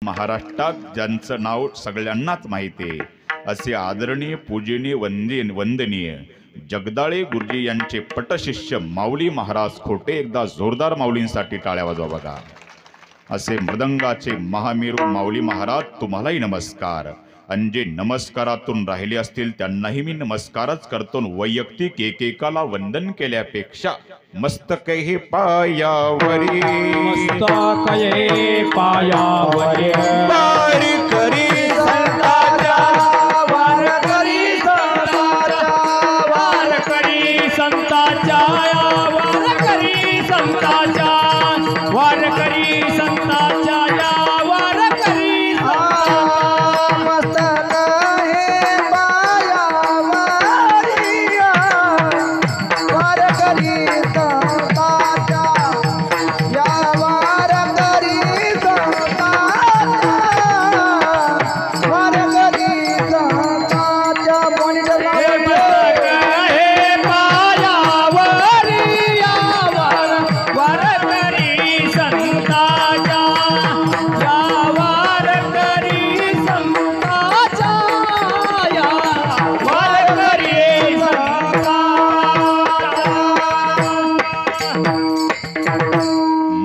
महाराष्ट्रात ज्यांचं नाव सगळ्यांनाच माहिती आहे असे आदरणीय पूजनीय वंदनीय जगदाळे गुरुजी यांचे पटशिष्य माऊली महाराज खोटे, एकदा जोरदार माऊलींसाठी टाळ्या वाजवा बघा. असे मृदंगाचे महामेरू माऊली महाराज, तुम्हालाही नमस्कार. आणि जे नमस्कारातून राहिले असतील त्यांनाही मी नमस्कारच करतो. वैयक्तिक एकेकाला वंदन केल्यापेक्षा मस्तक हे पायावरी, मस्तक हे पायावरी, वारी करी संतांच्या, वार करी संतांच्या, वार करी संतांच्या, वार करी संतांच्या, वार करी संतांच्या, वार करी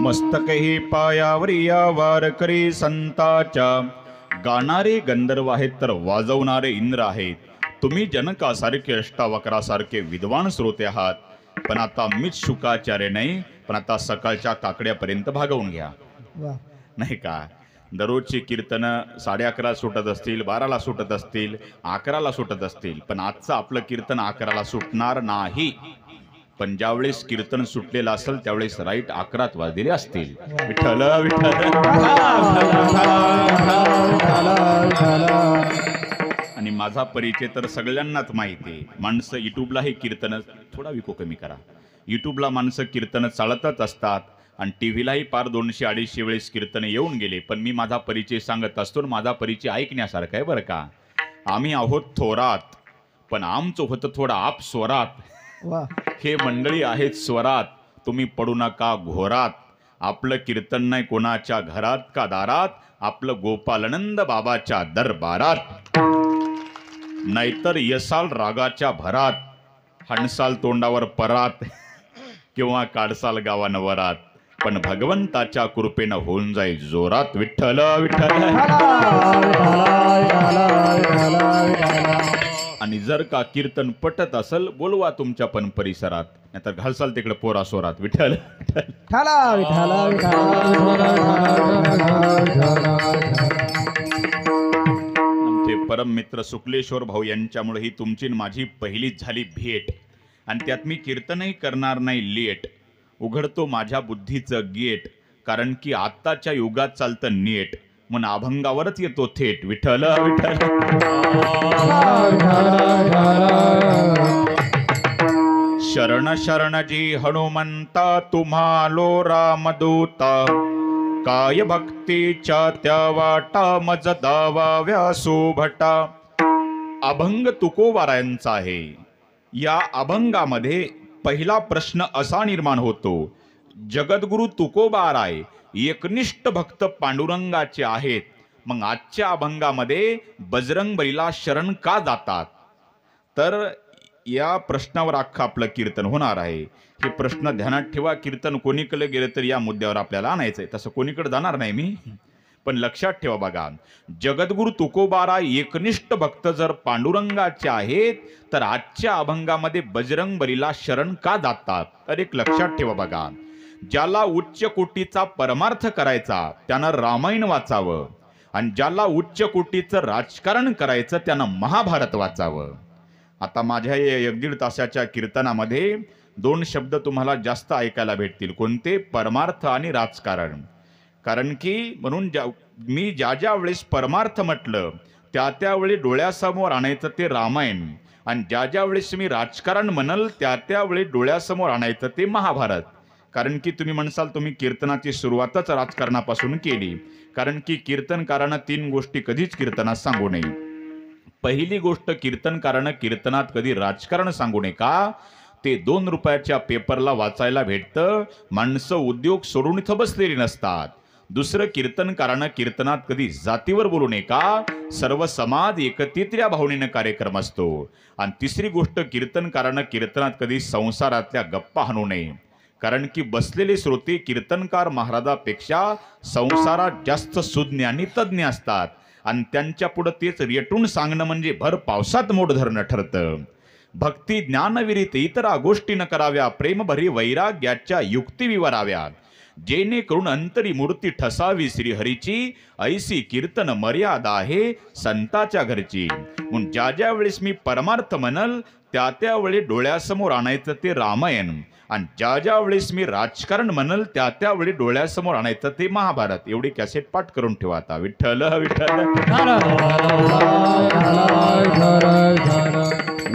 मस्तकही पायावरी या वारकरी संताच्या. गाणारे गंधर्व आहेत तर वाजवणारे इंद्र आहेत. तुम्ही जनकासारखे अष्टावक्रासारखे विद्वान श्रोते आहात. पण आता मीच शुकाचार्य नाही, पण आता सकाळच्या काकड्यापर्यंत भागवून घ्या, नाही का? दररोजची कीर्तनं 11:30 सुटत असतील, 12ला सुटत असतील, 11ला सुटत असतील, पण आजचं आपलं कीर्तन 11ला सुटणार नाही. पण ज्यावेळेस कीर्तन सुटलेलं असेल त्यावेळेस राईट 11 वाजलेले असतील. विठ्ठल विठ्ठल. आणि माझा परिचय तर सगळ्यांनाच माहिती आहे. माणसं युट्यूबला हे कीर्तन, थोडा विको कमी करा, युट्यूबला माणसं कीर्तन चालतच असतात आणि टी व्हीलाही पार 200-250 वेळेस कीर्तन येऊन गेले. पण मी माझा परिचय सांगत असतो, माझा परिचय ऐकण्यासारखा आहे बरं का. आम्ही आहोत थोरात, पण आमचं होतं थोडं आप स्वरात. हे मंडळी आहेत स्वरात, तुम्ही पडू नका घोरात. आपलं कीर्तन नाही कोणाच्या घरात का दारात, आपलं गोपालानंद बाबाच्या दरबारात. नाहीतर यसाल रागाच्या भरात, हणसाल तोंडावर परात, किंवा काढसाल गावानवरात. पण भगवंताच्या कृपेनं होऊन जाईल जोरात. विठ्ठल विठ्ठल. आणि जर का कीर्तन पटत असेल बोलवा तुमच्या पण परिसरात, नाहीतर घालसाल तिकडे पोरा सोरात. विठ्ठल आमचे परम मित्र शुक्लेश्वर भाऊ यांच्यामुळे ही तुमची माझी पहिलीच झाली भेट. आणि त्यात मी कीर्तनही करणार नाही लेट, उघडतो माझ्या बुद्धीचं गेट. कारण की आत्ताच्या युगात चालतं नेट, मन अभंगावरच येतो थेट. विठ्ठल विठ्ठल. शरण शरण जी हनुमंता, तुम्हालो रामदूता. काय भक्तीच्या त्या वाटा, मज दावा व्यासो भटा. अभंग तुकोबारायांचा आहे. या अभंगामध्ये पहिला प्रश्न असा निर्माण होतो, जगद्गुरु तुकोबाराय एकनिष्ठ भक्त पांडुरंगाचे आहेत, मग आजच्या अभंगामध्ये बजरंगबलीला शरण का जातात? तर या प्रश्नावर अख्खं आपलं कीर्तन होणार आहे. हे प्रश्न ध्यानात ठेवा. कीर्तन कोणीकडे गेलं तर या मुद्द्यावर आपल्याला आणायचंय. तसं कोणीकडे जाणार नाही मी, पण लक्षात ठेवा बघा, जगद्गुरु तुकोबारा एकनिष्ठ भक्त जर पांडुरंगाचे आहेत तर आजच्या अभंगामध्ये बजरंगबलीला शरण का जातात? तर एक लक्षात ठेवा बघा, ज्याला उच्च कोटीचा परमार्थ करायचा त्यानं रामायण वाचावं, आणि ज्याला उच्च कोटीचं राजकारण करायचं त्यानं महाभारत वाचावं. आता माझ्या 1-1.5 तासाच्या कीर्तनामध्ये 2 शब्द तुम्हाला जास्त ऐकायला भेटतील. कोणते? परमार्थ आणि राजकारण. कारण की म्हणून मी ज्या वेळेस परमार्थ म्हटलं त्या वेळी डोळ्यासमोर आणायचं ते रामायण, आणि ज्या वेळेस मी राजकारण म्हणल त्या वेळी डोळ्यासमोर आणायचं ते महाभारत. कारण की तुम्ही म्हणसाल तुम्ही कीर्तनाची सुरुवातच राजकारणापासून केली. कारण की कीर्तनकारानं 3 गोष्टी कधीच कीर्तनात सांगू नये. पहिली गोष्ट, कीर्तनकारानं कीर्तनात कधी राजकारण सांगू नये. का? ते 2 रुपयाच्या पेपरला वाचायला भेटतं. माणसं उद्योग सोडून इथं बसलेली नसतात. दुसरं कीर्तनकारानं कीर्तनात कधी जातीवर बोलू नये का, सर्व समाज एकत्रित या भावनेनं कार्यक्रम असतो. आणि तिसरी गोष्ट, कीर्तनकारानं कीर्तनात कधी संसारातल्या गप्पा हाणू नये, कारण की बसलेले श्रोते कीर्तनकार महाराजापेक्षा संसारात जास्त सुज्ञ आणि तज्ज्ञ असतात आणि त्यांच्या पुढे तेच रेटून सांगणं म्हणजे भर पावसात मोठ धरणं ठरतं. भक्ती ज्ञानविरीत इतरा गोष्टी न कराव्या, प्रेमभरी वैराग्याच्या युक्ती विवराव्या, जेणेकरून अंतरी मूर्ती ठसावी श्रीहरीची, ऐसी कीर्तन मर्यादा आहे संताच्या घरची. म्हणून ज्या ज्या वेळेस मी परमार्थ म्हणल त्या त्यावेळी डोळ्यासमोर आणायचं ते रामायण, आणि ज्या ज्या वेळेस मी राजकारण म्हणल त्या त्यावेळी डोळ्यासमोर आणायचं ते महाभारत. एवढी कॅसेट पाठ करून ठेवा. आता विठ्ठल विठ्ठल.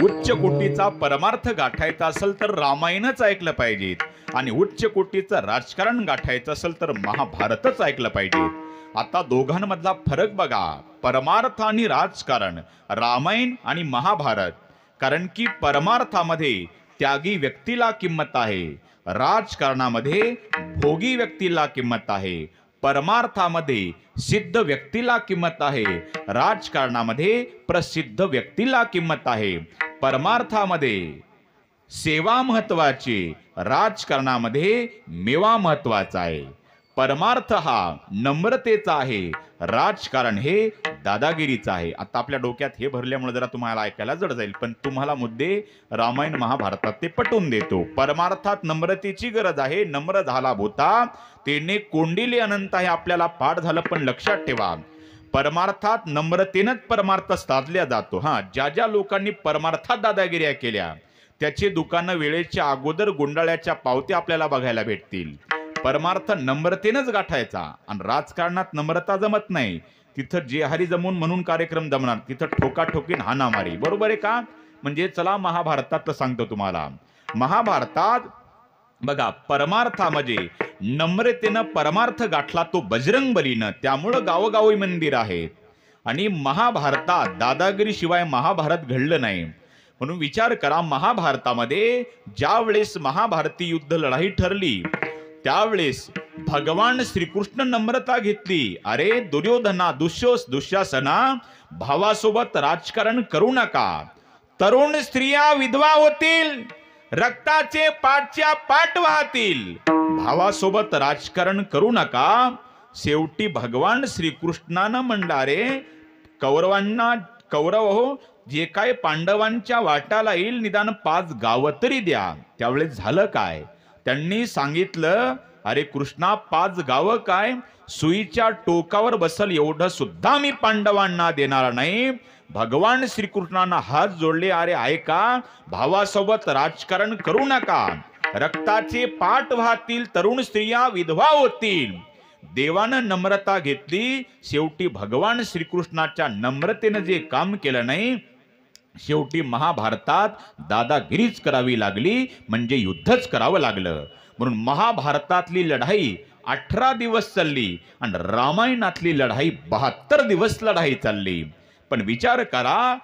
उच्च कोटीचा परमार्थ गाठायचा असेल तर रामायणच ऐकलं पाहिजेत, आणि उच्च कोटीचं राजकारण गाठायचं असेल तर महाभारतच ऐकलं पाहिजे. आता दोघांमधला फरक बघा, परमार्थ आणि राजकारण, रामायण आणि महाभारत. कारण की परमार्थामध्ये त्यागी व्यक्तीला किंमत आहे, राजकारणामध्ये भोगी व्यक्तीला किंमत आहे. परमार्थामध्ये सिद्ध व्यक्तीला किंमत आहे, राजकारणामध्ये प्रसिद्ध व्यक्तीला किंमत आहे. परमार्थामध्ये सेवा महत्वाची, राजकारणामध्ये मेवा महत्वाचा आहे. परमार्थ हा नम्रतेचा आहे, राजकारण हे दादागिरीचं आहे. आता आपल्या डोक्यात हे भरल्यामुळे जरा तुम्हाला ऐकायला जड जाईल, पण तुम्हाला मुद्दे रामायण महाभारतात ते पटवून देतो. परमार्थात नम्रतेची गरज आहे. नम्र झाला भूता तेने कोंडिले अनंत आहे, आपल्याला पाठ झालं, पण लक्षात ठेवा परमार्थात नम्रतेनंच परमार्थ साधल्या जातो. ज्या ज्या लोकांनी परमार्थात दादागिऱ्या केल्या त्याचे दुकानं वेळेच्या अगोदर गुंडाळ्याच्या पावत्या आपल्याला बघायला भेटतील. परमार्थ नम्रतेनंच गाठायचा, आणि राजकारणात नम्रता जमत नाही. तिथं जे हरी जमून म्हणून कार्यक्रम जमणार, तिथं ठोकाठोकीन हाणामारी. बरोबर आहे का? म्हणजे चला महाभारतात सांगतो तुम्हाला. महाभारतात बघा, परमार्थामध्ये नम्रतेनं परमार्थ गाठला तो बजरंग बलीनं, त्यामुळं गावोगावी मंदिर आहेत. आणि महाभारतात दादागिरी शिवाय महाभारत घडलं नाही. म्हणून विचार करा, महाभारतामध्ये ज्या वेळेस महाभारती युद्ध लढाई ठरली त्यावेळेस भगवान श्रीकृष्ण नम्रता घेतली. अरे दुर्योधना, दुःशासना, भावासोबत राजकारण करू नका. तरुण स्त्रिया विधवा होतील, रक्ताचे पाठच्या पाठ वाहतील. भावासोबत राजकारण करू नका. शेवटी भगवान श्रीकृष्णानं म्हणलं, अरे कौरव हो, जे काय पांडवांच्या वाटाला येईल निदान 5 गावं तरी द्या. त्यावेळेस झालं काय? त्यांनी सांगितलं, अरे कृष्णा, 5 गावं काय, सुईच्या टोकावर बसल एवढं सुद्धा मी पांडवांना देणार नाही. भगवान श्रीकृष्णांना हात जोडले, अरे ऐका, भावासोबत राजकारण करू नका. रक्ताचे पाठ वाहतील, तरुण स्त्रिया विधवा होतील. देवानं नम्रता घेतली. शेवटी भगवान श्रीकृष्णाच्या नम्रतेनं जे काम केलं नाही, शेवटी महाभारतात दादागिरीच करावी लागली, म्हणजे युद्धच करावं लागलं. म्हणून महाभारतातली लढाई 18 दिवस चालली आणि रामायणातली लढाई 72 दिवस लढाई चालली. पण विचार करा,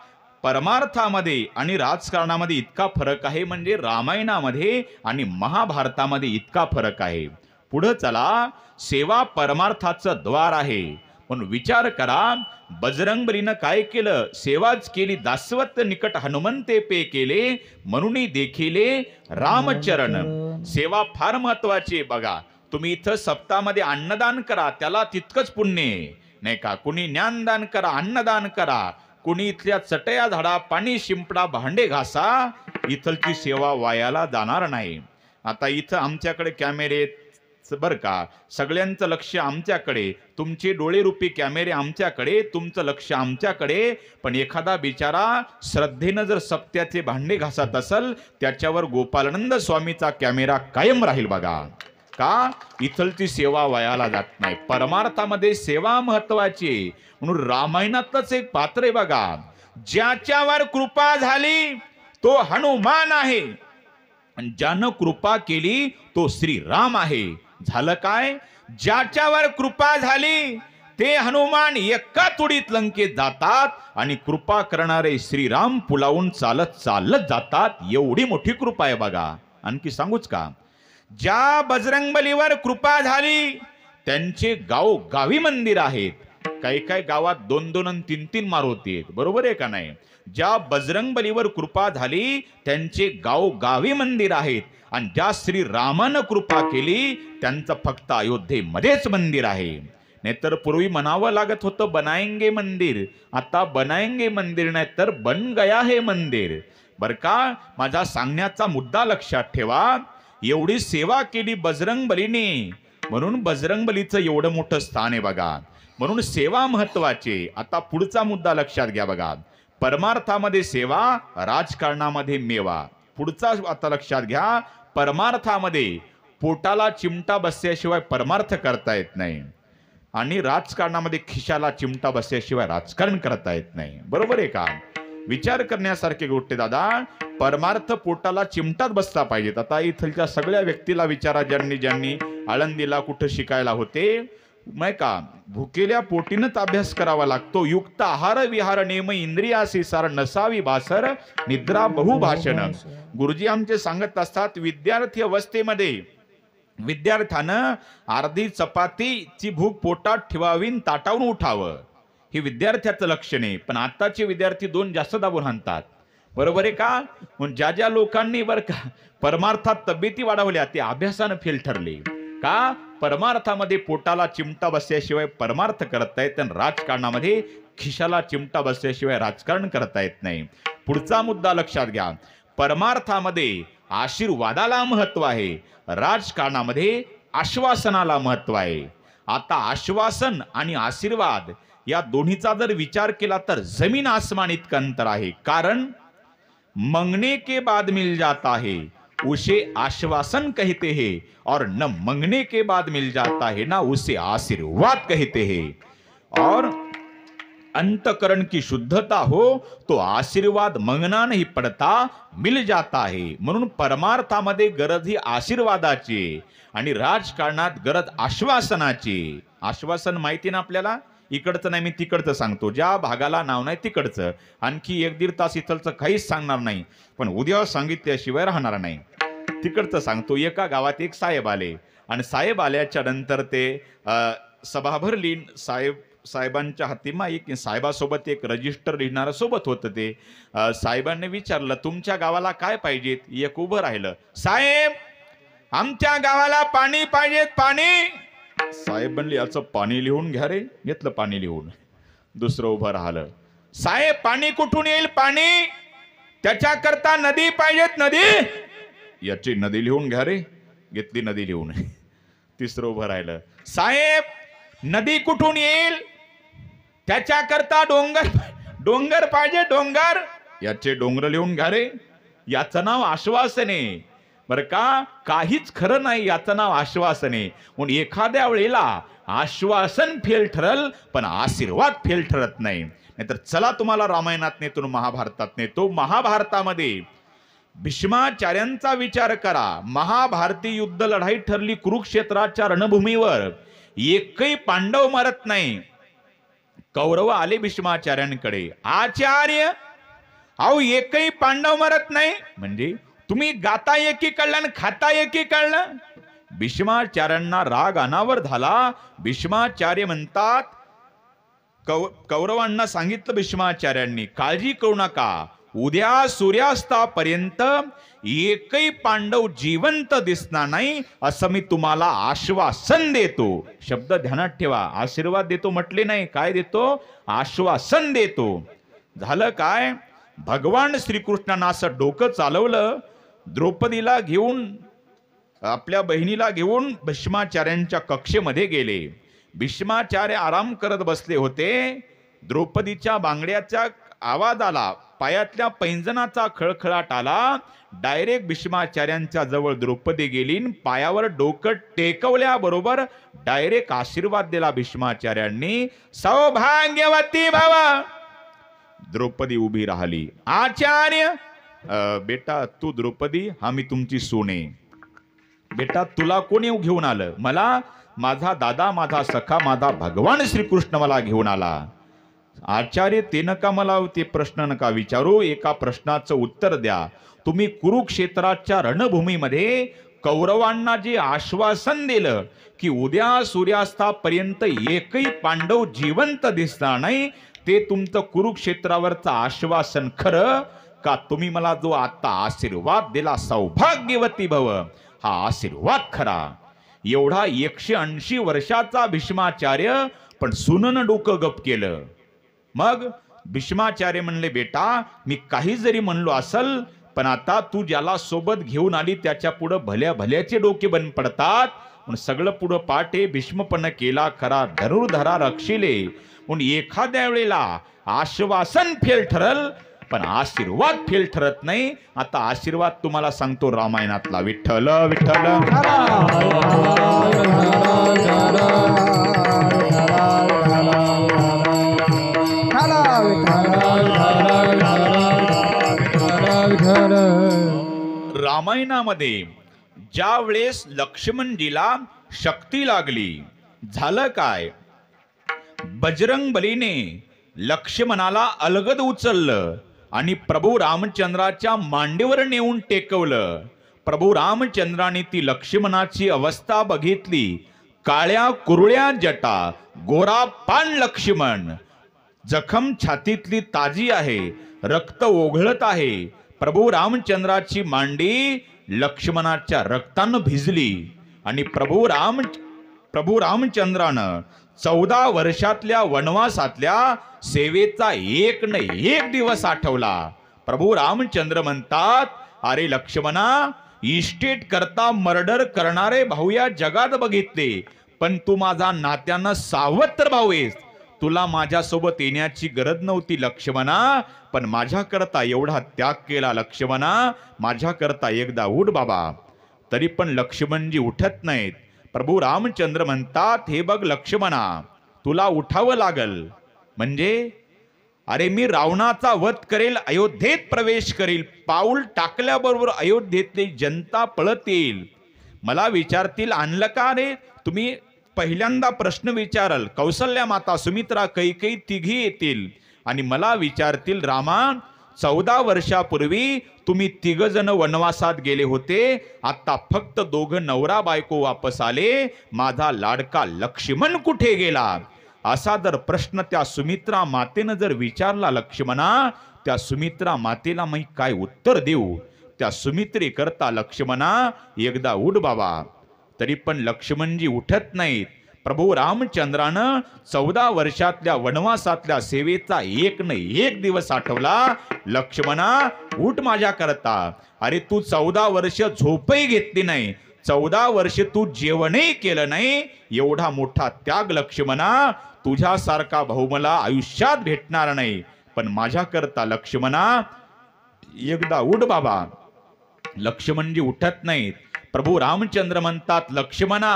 परमार्थामध्ये आणि राजकारणामध्ये इतका फरक आहे, म्हणजे रामायणामध्ये आणि महाभारतामध्ये इतका फरक आहे. पुढे चला, सेवा परमार्थाचं द्वार आहे. म्हणून विचार करा, बजरंगबलीनं काय केलं? सेवाच केली. दासवत निकट हनुमंते पे केले, म्हणून देखिले रामचरण. सेवा फार महत्वाची. बघा, तुम्ही इथं सप्ताहामध्ये अन्नदान करा, त्याला तितकंच पुण्य नाही का? कुणी ज्ञानदान करा, अन्नदान करा, कुणी इथल्या चटया झाडा, पाणी शिंपडा, भांडे घासा, इथलची सेवा वायाला जाणार नाही. आता इथं आमच्याकडे कॅमेरे बर का, सगळ्यांचं लक्ष आमच्याकडे, तुमचे डोळेरूपी कॅमेरे आमच्याकडे, तुमचं लक्ष आमच्याकडे. पण एखादा बिचारा श्रद्धेनं जर सप्त्याचे भांडे घासत असेल, त्याच्यावर गोपालानंद स्वामीचा कॅमेरा कायम राहील. बघा का? इथलची सेवा वायाला जात नाही. परमार्थामध्ये सेवा महत्वाची आहे. म्हणून रामायणातच एक पात्र आहे बघा, ज्याच्यावर कृपा झाली तो हनुमान आहे, आणि ज्यानं कृपा केली तो श्रीराम आहे. झालं काय? ज्याच्यावर कृपा झाली ते हनुमान एका तुडीत लंकेत जातात, आणि कृपा करणारे श्रीराम पुलावून चालत चालत जातात. एवढी मोठी कृपा आहे बघा. आणखी सांगूच का? ज्या बजरंगबलीवर कृपा झाली त्यांचे गावी मंदिर आहेत. काही काही गावात 2-2 आणि 3-3 मारुती आहेत. बरोबर आहे का नाही? ज्या बजरंगबलीवर कृपा झाली त्यांचे गावी मंदिर आहेत, आणि ज्या श्री रामानं कृपा केली त्यांचं फक्त अयोध्येमध्येच मंदिर आहे. नाहीतर पूर्वी म्हणावं लागत होतं बनाएंगे मंदिर, आता बनाएंगे मंदिर नाही तर बन गया हे मंदिर. बर का, माझा सांगण्याचा मुद्दा लक्षात ठेवा. एवढी सेवा केली बजरंगबलीने, म्हणून बजरंगबलीचं एवढं मोठं स्थान आहे बघा. म्हणून सेवा महत्वाची. आता पुढचा मुद्दा लक्षात घ्या बघा. परमार्थामध्ये सेवा, राजकारणामध्ये मेवा. पुढचा आता लक्षात घ्या. परमार्थामध्ये पोटाला चिमटा बसल्याशिवाय परमार्थ करता येत नाही, आणि राजकारणामध्ये खिशाला चिमटा बसल्याशिवाय राजकारण करता येत नाही. बरोबर आहे का? विचार करण्यासारखी गोष्ट दादा. परमार्थ पोटाला चिमटात बसला पाहिजेत. आता इथलच्या सगळ्या व्यक्तीला विचारा, ज्यांनी आळंदीला कुठं शिकायला होते, नाही का, भुकेल्या पोटीनच अभ्यास करावा लागतो. युक्त आहार विहार नेम इंद्रियासी सार, नसावी भासर निद्रा बहुभाषण. गुरुजी आमचे सांगत असतात, विद्यार्थी अवस्थेमध्ये विद्यार्थ्यानं अर्धी चपातीची भूक पोटात ठेवावी, ताटावून उठावं, हे विद्यार्थ्याचं लक्षण आहे. पण आताचे विद्यार्थी 2 जास्त दाबून आणतात. बरोबर आहे का? म्हणून ज्या लोकांनी बरं का परमार्थात तब्येती वाढवल्या ते अभ्यासानं फेल ठरले. का? परमार्थामध्ये पोटाला चिमटा बसल्याशिवाय परमार्थ करता येत, आणि राजकारणामध्ये खिशाला चिमटा बसल्याशिवाय राजकारण करता येत नाही. पुढचा मुद्दा लक्षात घ्या. परमार्थामध्ये आशीर्वादाला महत्व आहे, राजकारणामध्ये आश्वासनाला महत्व आहे. आता आश्वासन आणि आशीर्वाद या दोन्हीचा जर विचार केला तर जमीन आसमान इतकं अंतर आहे. कारण मंगने के बाद मिल जाता है, उसे आश्वासन कहते हैं, और न मंगने के बाद मिल जाता है ना उसे आशीर्वाद कहते हैं. और अंतकरण की शुद्धता हो तो आशीर्वाद मंगना नहीं पड़ता, मिल जाता है. म्हणून परमार्थामध्ये गरज ही आशीर्वादाची, आणि राजकारणात गरज आश्वासनाची. आश्वासन माहिती ना आपल्याला, इकडचं नाही मी तिकडचं सांगतो, ज्या भागाला नाव नाही तिकडचं. आणखी 1-1.5 तास इथलचं काहीच सांगणार नाही, पण उद्या सांगितल्याशिवाय राहणार नाही. तिकडचं सांगतो. एका गावात एक साहेब आले, आणि साहेब आल्याच्या नंतर ते सभा भरली. साहेबांच्या हातीमा एक साहेबासोबत एक रजिस्टर लिहिणारं सोबत होतं. ते साहेबांनी विचारलं, तुमच्या गावाला काय पाहिजेत? एक उभं राहिलं, साहेब आमच्या गावाला पाणी पाहिजेत, पाणी. साहेब म्हणले, याचं पाणी लिहून घ्या रे. घेतलं पाणी लिहून. दुसरं उभं राहिलं, साहेब पाणी कुठून येईल? पाणी. त्याच्याकरता नदी पाहिजेत, नदी. याची नदी लिहून घ्या रे. घेतली नदी लिहून. तिसरं उभं राहिलं, साहेब नदी कुठून येईल? त्याच्याकरता डोंगर पाहिजे, डोंगर. याचे डोंगर लिहून घ्या रे. याचं नाव आश्वासन आहे. बरं का? काहीच खरं नाही, याचं नाव आश्वासन आहे. म्हणून एखाद्या वेळेला आश्वासन फेल ठरल, पण आशीर्वाद फेल ठरत नाही. नाहीतर चला तुम्हाला रामायणात नेतो, महाभारतात नेतो. महाभारतामध्ये भीष्माचार्यांचा विचार करा. महाभारती युद्ध लढाई ठरली कुरुक्षेत्राच्या रणभूमीवर. एकही पांडव मरत नाही. कौरव आले भीष्माचार्यांकडे, आचार्य अहो एकही पांडव मरत नाही, म्हणजे तुम्ही गाता एकी कळलं खाता एकी कळलं. भीष्माचार्यांना राग अनावर झाला. भीष्माचार्य म्हणतात, कौरवांना सांगितलं भीष्माचार्यांनी, काळजी करू नका, उद्या सूर्यास्तापर्यंत एकही पांडव जिवंत दिसणार नाही असं मी तुम्हाला आश्वासन देतो. शब्द ध्यानात ठेवा. आशीर्वाद देतो म्हटले नाही, काय देतो? आश्वासन देतो. झालं काय? भगवान श्रीकृष्णांना असं डोकं चालवलं. द्रौपदीला घेऊन, आपल्या बहिणीला घेऊन भीष्माचार्यांच्या कक्षेमध्ये गेले. भीष्माचार्य आराम करत बसले होते. द्रौपदीच्या बांगड्याचा आवाज आला, पायातल्या पैंजनाचा खळखळाट आला. डायरेक्ट भीष्माचार्यांच्या जवळ द्रौपदी गेली. पायावर डोकं टेकवल्याबरोबर डायरेक्ट आशीर्वाद दिला भीष्माचार्यांनी, सौभाग्यवती भव. द्रौपदी उभी राहिली. आचार्य, बेटा तू द्रौपदी, हा मी तुमची सोने. बेटा तुला कोणी घेऊन आलं? मला माझा दादा, माझा सखा, माझा भगवान श्रीकृष्ण मला घेऊन आला. आचार्य ते नका, मला ते प्रश्न नका विचारू, एका प्रश्नाचं उत्तर द्या. तुम्ही कुरुक्षेत्राच्या रणभूमीमध्ये कौरवांना जे आश्वासन दिलं की उद्या सूर्यास्तापर्यंत एकही पांडव जिवंत दिसणार नाही, ते तुमचं कुरुक्षेत्रावरचं आश्वासन खरं का? तुम्ही मला जो आता आशीर्वाद दिला सौभाग्यवती भव, हा आशीर्वाद खरा. एवढा 180 वर्षाचा भीष्माचार्य, पण सुननं डोकं गप केलं. मग भीष्माचार्य म्हणले, बेटा मी काही जरी म्हणलो असल, पण आता तू ज्याला सोबत घेऊन आली त्याच्या पुढं भल्या भल्याचे डोके बंद पडतात. म्हणून सगळं पुढं पाटे भीष्मपण केला खरा, धनुर्धरा रक्षिले. म्हणून एखाद्या वेळेला आश्वासन फेल ठरल, पण आशीर्वाद फेल ठरत नाही. आता आशीर्वाद तुम्हाला सांगतो रामायणातला. विठ्ठल विठ्ठल रामायणामध्ये ज्या वेळेस लक्ष्मणजीला शक्ती लागली, झालं काय? बजरंग बलीने लक्ष्मणाला अलगद उचललं आणि प्रभू रामचंद्राच्या मांडीवर नेऊन टेकवलं. प्रभू रामचंद्राने ती लक्ष्मणाची अवस्था बघितली. काळ्या कुरळ्या जटा, गोरा पान लक्ष्मण, जखम छातीतली ताजी आहे, रक्त ओघळत आहे. प्रभू रामचंद्राची मांडी लक्ष्मणाच्या रक्तानं भिजली आणि प्रभू रामचंद्रानं 14 वर्षातल्या वनवासातल्या सेवेचा एक न एक दिवस आठवला. प्रभू रामचंद्र म्हणतात, अरे लक्ष्मणा, इस्टेट करता मर्डर करणारे भाऊ या जगात बघितले, पण तू माझा नात्यानं सावत्र भाऊ आहेस. तुला माझ्यासोबत येण्याची गरज नव्हती लक्ष्मणा, पण माझ्याकरता एवढा त्याग केला लक्ष्मणा, माझ्याकरता एकदा उठ बाबा. तरी पण लक्ष्मणजी उठत नाहीत. प्रभू रामचंद्र म्हणतात, हे बघ लक्ष्मणा, तुला उठावं लागल. म्हणजे अरे मी रावणाचा वध करेल, अयोध्येत प्रवेश करेल. पाऊल टाकल्याबरोबर अयोध्येतली जनता पळत येईल. मला विचारतील, आणलं का रे? तुम्ही पहिल्यांदा प्रश्न विचाराल. कौसल्या माता, सुमित्रा, कैकेयी तिघी येतील आणि मला विचारतील, रामा 14 वर्षापूर्वी तुम्ही 3 जण वनवासात गेले होते, आता फक्त 2 नवरा बायको वापस आले, माझा लाडका लक्ष्मण कुठे गेला? असा जर प्रश्न त्या सुमित्रा मातेनं जर विचारला लक्ष्मणा, त्या सुमित्रा मातेला मी काय उत्तर देऊ? त्या सुमित्रेकरता लक्ष्मणा एकदा उठ बाबा. तरी पण लक्ष्मणजी उठत नाहीत. प्रभू रामचंद्रानं 14 वर्षातल्या वनवासातल्या सेवेचा एक न एक दिवस आठवला. लक्ष्मणा उठ माझ्या करता. अरे तू 14 वर्ष झोपही घेतली नाही, 14 वर्ष तू जेवणही केलं नाही. एवढा मोठा त्याग लक्ष्मणा, तुझ्यासारखा भाऊ मला आयुष्यात भेटणार नाही. पण माझ्या करता लक्ष्मणा एकदा उठ बाबा. लक्ष्मणजी उठत नाहीत. प्रभू रामचंद्र म्हणतात, लक्ष्मणा,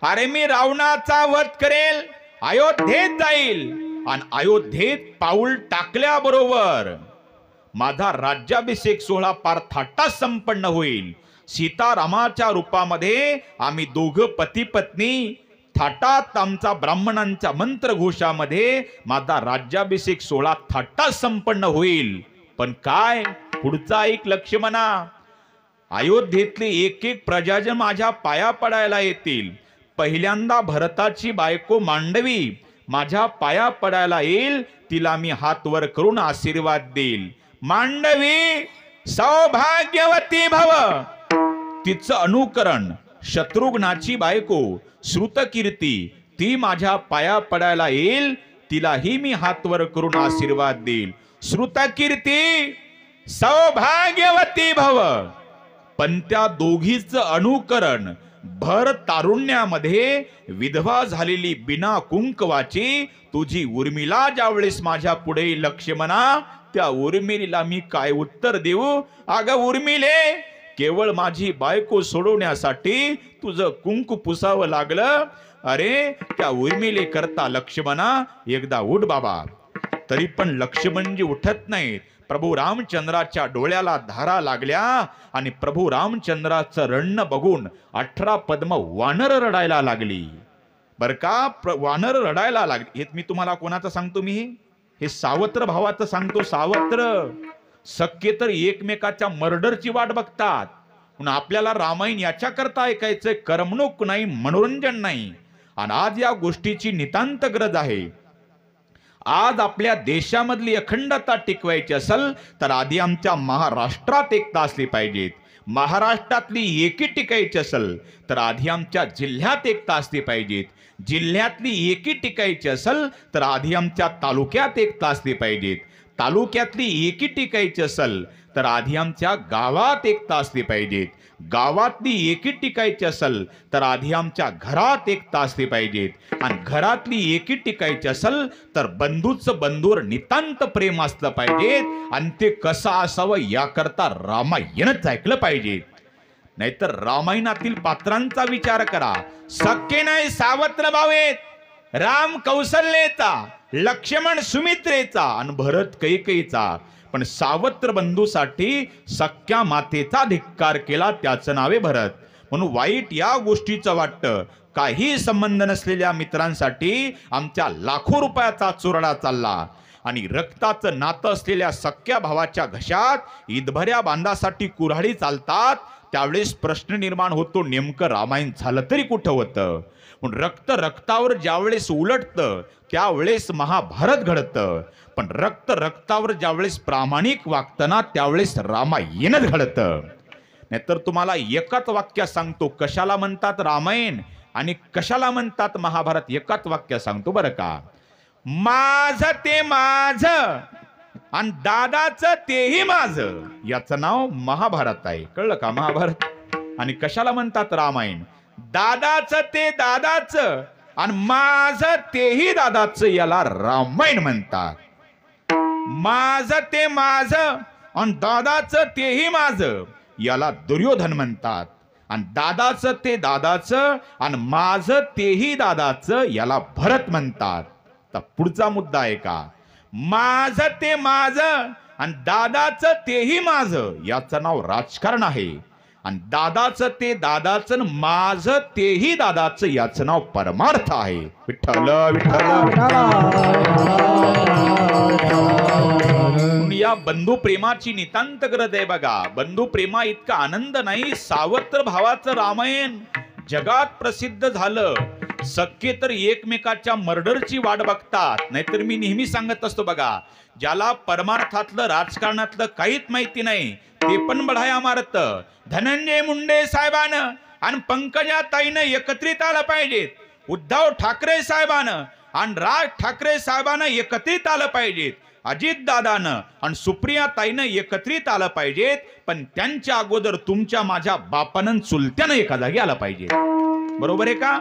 अरे मी रावणाचा वध करेल, अयोध्येत जाईल आणि अयोध्येत पाऊल टाकल्याबरोबर माझा राज्याभिषेक सोहळा पार थाटात संपन्न होईल. सीतारामाच्या रूपामध्ये आम्ही दोघं पती पत्नी थाटात, आमचा ब्राह्मणांच्या मंत्रघोषामध्ये माझा राज्याभिषेक सोहळा थाटात संपन्न होईल. पण काय पुढचा ऐक लक्ष्मणा, अयोध्येतले एक एक प्रजाजन माझ्या पाया पडायला येतील. पहिल्यांदा भरताची बायको मांडवी माझ्या पाया पडायला येईल, तिला मी हात वर करून आशीर्वाद देईल. मांडवी सौभाग्यवती भव. तिचं अनुकरण शत्रुघ्नाची बायको श्रुतकीर्ती, ती माझ्या पाया पडायला येईल, तिलाही मी हात वर करून आशीर्वाद देईल. श्रुतकीर्ती सौभाग्यवती भव. पण त्या दोघीचं अनुकरण भर तारुण्यामध्ये विधवा झालेली बिना कुंकवाची तुझी उर्मिला ज्यावेळेस माझ्या पुढे लक्ष्मणा, त्या उर्मिलीला मी काय उत्तर देऊ? अगं उर्मिले, केवळ माझी बायको सोडवण्यासाठी तुझं कुंकू पुसावं लागलं. अरे त्या उर्मिले करता लक्ष्मणा एकदा उठ बाबा. तरी पण लक्ष्मणजी उठत नाहीत. प्रभू रामचंद्राच्या डोळ्याला धारा लागल्या आणि प्रभू रामचंद्राचं रडणं बघून 18 पद्म वानर रडायला लागली. बर का, वानर रडायला लागली. हे मी तुम्हाला कोणाचं सांगतो? मी हे सावत्र भावाचं सांगतो. सावत्र सख्खे तर एकमेकाच्या मर्डरची वाट बघतात. म्हणून आपल्याला रामायण याच्याकरता ऐकायचंय, करमणूक नाही, मनोरंजन नाही. आणि आज या गोष्टीची नितांत गरज आहे. आज आपल्या देशामधली अखंडता टिकवायची असेल तर आधी आमच्या महाराष्ट्रात एकता असली पाहिजे. महाराष्ट्रातली एकी टिकायची असेल तर आधी आमच्या जिल्ह्यात एकता असली पाहिजे. जिल्ह्यातली एकी टिकायची असेल तर आधी आमच्या तालुक्यात एकता असली पाहिजे. तालुक्यातली एकी टिकायची असेल तर आधी आमच्या गावात एकता असली पाहिजे. गावातली एकी टिकायची असेल तर आधी आमच्या घरात एकता असली पाहिजे. आणि घरातली एकी टिकायची असेल तर बंधूचं बंधूवर नितांत प्रेम असलं पाहिजे. आणि ते कसं असावं याकरता रामायणच ऐकलं पाहिजे. नाहीतर रामायणातील पात्रांचा विचार करा. सख्खे नाही सावत्र भाऊ आहेत. राम कौशल्येचा, लक्ष्मण सुमित्रेचा आणि भरत कैकेयीचा. पण सावत्र बंधूसाठी सख्या मातेचा धिक्कार केला, त्याचं नावे भरत. म्हणून वाईट या गोष्टीचं वाटतं. काही संबंध नसलेल्या मित्रांसाठी आमच्या लाखो रुपयाचा चुरडा चालला. आणि रक्ताचं नातं असलेल्या सख्या भावाच्या घशात ईदभऱ्या बांधासाठी कुऱ्हाडी चालतात. त्यावेळेस प्रश्न निर्माण होतो, नेमकं रामायण झालं तरी कुठं होतं. म्हणून रक्त रक्तावर ज्यावेळेस उलटतं त्यावेळेस महाभारत घडतं. पण रक्त रक्तावर ज्यावेळेस प्रामाणिक वागतं त्यावेळेस रामायणच घडतं. नाहीतर तुम्हाला एकच वाक्य सांगतो कशाला म्हणतात रामायण आणि कशाला म्हणतात महाभारत. एकच वाक्य सांगतो बरं का. माझं ते माझं आणि दादाचं तेही माझं, याचं नाव महाभारत आहे. कळलं का. महाभारत. आणि कशाला म्हणतात रामायण. दादाचं ते दादाचं आणि माझं तेही दादाचं, याला रामायण म्हणतात. माझं ते माझं आणि दादाचं तेही माझं, याला दुर्योधन म्हणतात. आणि दादाचं ते दादाचं आणि माझं तेही दादाचं, याला भरत म्हणतात. तर पुढचा मुद्दा आहे का. माझं ते माझं आणि दादाचं तेही माझं, याचं नाव राजकारण आहे. आणि दादाचं ते दादाचं माझं तेही दादाचं, याचं नाव परमार्थ आहे. विठ्ठल विठ्ठल. या बंधू प्रेमाची नितांत गरज आहे बघा. बंधू प्रेमा इतका आनंद नाही. सावत्र भावाचं रामायण जगात प्रसिद्ध झालं. सख्खे तर एकमेकाच्या मर्डरची वाट बघतात. नाहीतर मी नेहमी सांगत असतो बघा, ज्याला परमार्थातलं राजकारणातलं काहीच माहिती नाही ते पण बढाया मारत. धनंजय मुंडे साहेबानं आणि पंकजा ताईनं एकत्रित आलं पाहिजेत. उद्धव ठाकरे साहेबानं आणि राज ठाकरे साहेबानं एकत्रित आलं पाहिजेत. अजित दादानं आणि सुप्रिया ताईनं एकत्रित आलं पाहिजेत. पण त्यांच्या अगोदर तुमच्या माझ्या बापानं चुलत्यानं एका जागी आलं पाहिजे. बरोबर आहे का.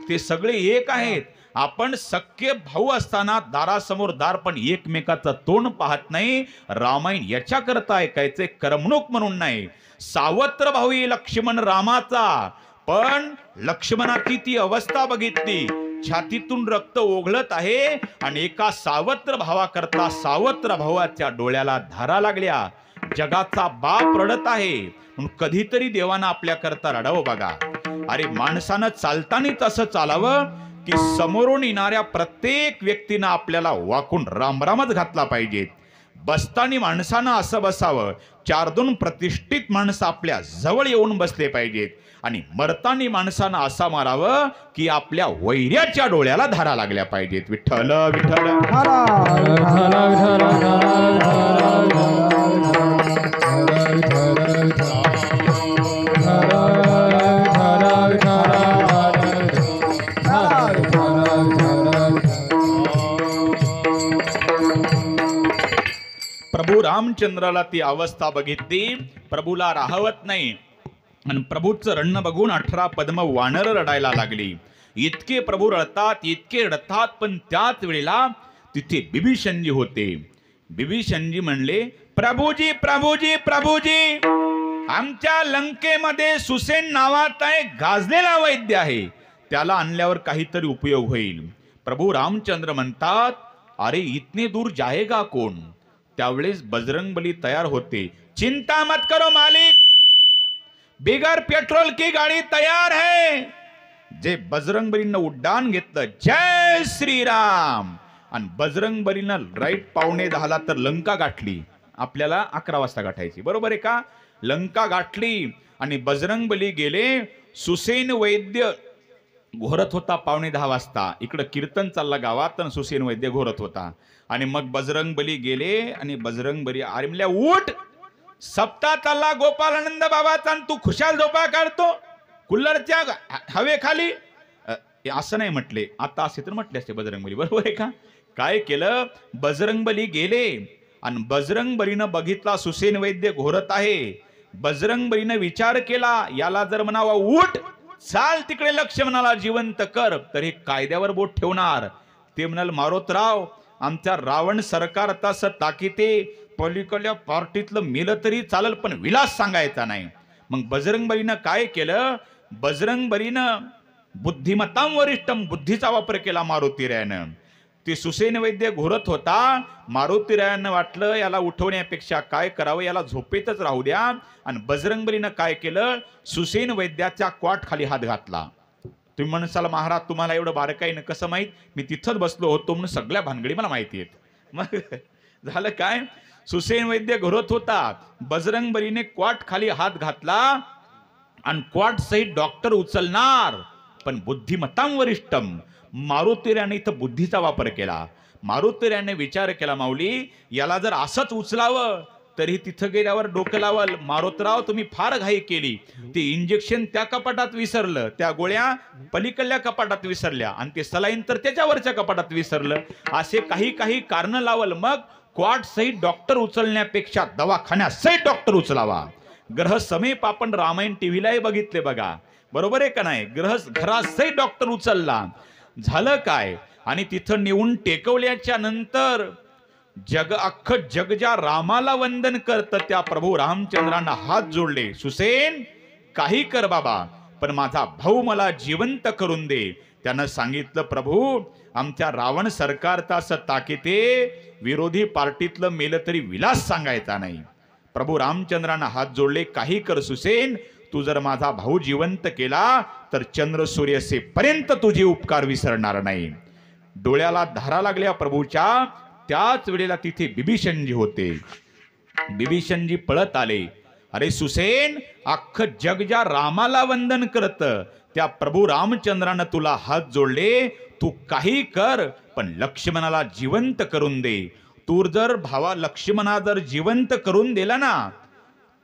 ते सगळे एक आहेत. आपण सख्खे भाऊ असताना दारासमोर दार पण एकमेकाचं तोंड पाहत नाही. रामायण याच्याकरता ऐकायचे, करमणूक म्हणून नाही. सावत्र भाऊ लक्ष्मण रामाचा, पण लक्ष्मणाची ती अवस्था बघितली, छातीतून रक्त ओघळत आहे आणि एका सावत्र भावाकरता सावत्र भावाच्या डोळ्याला धारा लागल्या. जगाचा बाप रडत आहे. म्हणून कधीतरी देवानं आपल्या करता रडावं बघा. अरे माणसानं चालतानीच असं चालावं की समोरून येणाऱ्या प्रत्येक व्यक्तीनं आपल्याला वाकून रामरामच घातला पाहिजे. बसतानी माणसानं असं बसावं, 4-2 प्रतिष्ठित माणसं आपल्या जवळ येऊन बसले पाहिजेत. आणि मरतानी माणसानं असा मारावं की आपल्या वैऱ्याच्या डोळ्याला धारा लागल्या पाहिजेत. विठ्ठल विठ्ठल. प्रभू रामचंद्राला ती अवस्था बघितली. प्रभूला राहवत नाही. आणि प्रभूचं रडणं बघून 18 पद्म वानर रडायला लागली. इतके प्रभू रडतात, इतके रडतात. पण त्याच वेळेला तिथे बिभीषणजी होते. बिभीषणजी म्हणले, प्रभूजी प्रभूजी प्रभूजी, आमच्या लंकेमध्ये सुसेन नावाचा एक गाजलेला वैद्य आहे, त्याला आणल्यावर काहीतरी उपयोग होईल. प्रभू रामचंद्र म्हणतात, अरे इतने दूर जाएगा कोण. त्यावेळेस बजरंगबली तयार होते. चिंता मत करो मालिक, बिगर पेट्रोल की गाडी तयार है. जे बजरंगबलीनं उड्डाण घेतलं, जय श्रीराम. आणि बजरंगबलीनं राईट 9:15 तर लंका गाठली. आपल्याला 11 वाजता गाठायची, बरोबर आहे का. लंका गाठली आणि बजरंगबली गेले. सुसेन वैद्य घोरत होता 9:15 वाजता. इकडं कीर्तन चालला गावात आणि सुसेन वैद्य घोरत होता. आणि मग बजरंगबली गेले आणि बजरंगबली अरे म्हणल्या उठ, सप्ताह चालला गोपालानंद बाबाचा आणि तू खुशाल झोपा काढतो कुल्लरच्या हवेखाली. असं नाही म्हटले, आता असे तर म्हटले असते बजरंगबली, बरोबर आहे का? काय केलं, बजरंगबली गेले आणि बजरंगबलीनं बघितला सुसेन वैद्य घोरत आहे. बजरंगबलीनं विचार केला, याला जर म्हणावा उठ चाल तिकडे लक्ष्मणाला जिवंत कर, तर हे कायद्यावर बोट ठेवणार. ते म्हणाल मारोतराव, आमच्या रावण सरकार तसं ताकीते, पलीकडल्या पार्टीतलं मेलं तरी चालल पण विलास सांगायचा नाही. मग बजरंगबलीनं काय केलं, बजरंगबलीनं बुद्धिमत्तां वरिष्ठम, बुद्धीचा वापर केला मारुतीरायानं. ते सुसेन वैद्य घोरत होता. मारुतीरायानं वाटलं याला उठवण्यापेक्षा काय करावं, याला झोपेतच राहू द्या. आणि बजरंगबलीनं काय केलं, सुसेन वैद्याच्या क्वाट खाली हात घातला. तुम्ही म्हणसाल महाराज तुम्हाला एवढं बारकाईनं कसं माहीत, मी तिथंच बसलो होतो म्हणून सगळ्या भानगडी मला माहिती आहेत. मग झालं काय, सुसेन वैद्य घोरत होता, बजरंगबलीने क्वाट खाली हात घातला आणि क्वाट सहित डॉक्टर उचलणार. पण बुद्धिमत्तां वरिष्ठम, मारुतीरायाने इथं बुद्धीचा वापर केला. मारुतीरायाने विचार केला, माऊली याला जर असंच उचलावं तरी तिथं गेल्यावर डोकं लावल. मारुतराव तुम्ही फार घाई केली, ते इंजेक्शन त्या कपाटात विसरलं, त्या गोळ्या पलीकडल्या कपाटात विसरल्या आणि ते सलाईन तर त्याच्यावरच्या कपाटात विसरलं. असे काही काही कारण लावल. मग क्वाट सहित डॉक्टर उचलण्यापेक्षा दवाखान्यात सहित डॉक्टर उचलावा. ग्रह समीप आपण रामायण टीव्हीलाही बघितले बघा, बरोबर आहे का नाही? घरात सहित डॉक्टर उचलला. झालं काय, आणि तिथं नेऊन टेकवल्याच्या नंतर अख्खं जग ज्या रामाला वंदन करतं त्या प्रभू रामचंद्रांना हात जोडले. सुसेन काही कर बाबा, पण माझा भाऊ मला जिवंत करून दे. त्यानं सांगितलं, प्रभू आमच्या रावण सरकारचा असं ताकीते, विरोधी पार्टीतलं मेलं तरी विलास सांगायचा नाही. प्रभू रामचंद्रांना हात जोडले, काही कर सुसेन, तू जर माझा भाऊ जिवंत केला तर चंद्र सूर्य असेपर्यंत तुझे उपकार विसरणार नाही. डोळ्याला धारा लागल्या प्रभूच्या. त्याच वेळेला तिथे बिभीषणजी होते. बिभीषणजी पळत आले. अरे सुसेन, अख्खं जग ज्या रामाला वंदन करत त्या प्रभू रामचंद्रानं तुला हात जोडले, तू काही कर पण लक्ष्मणाला जिवंत करून दे. तू जर भावा लक्ष्मणा जर जिवंत करून दिला ना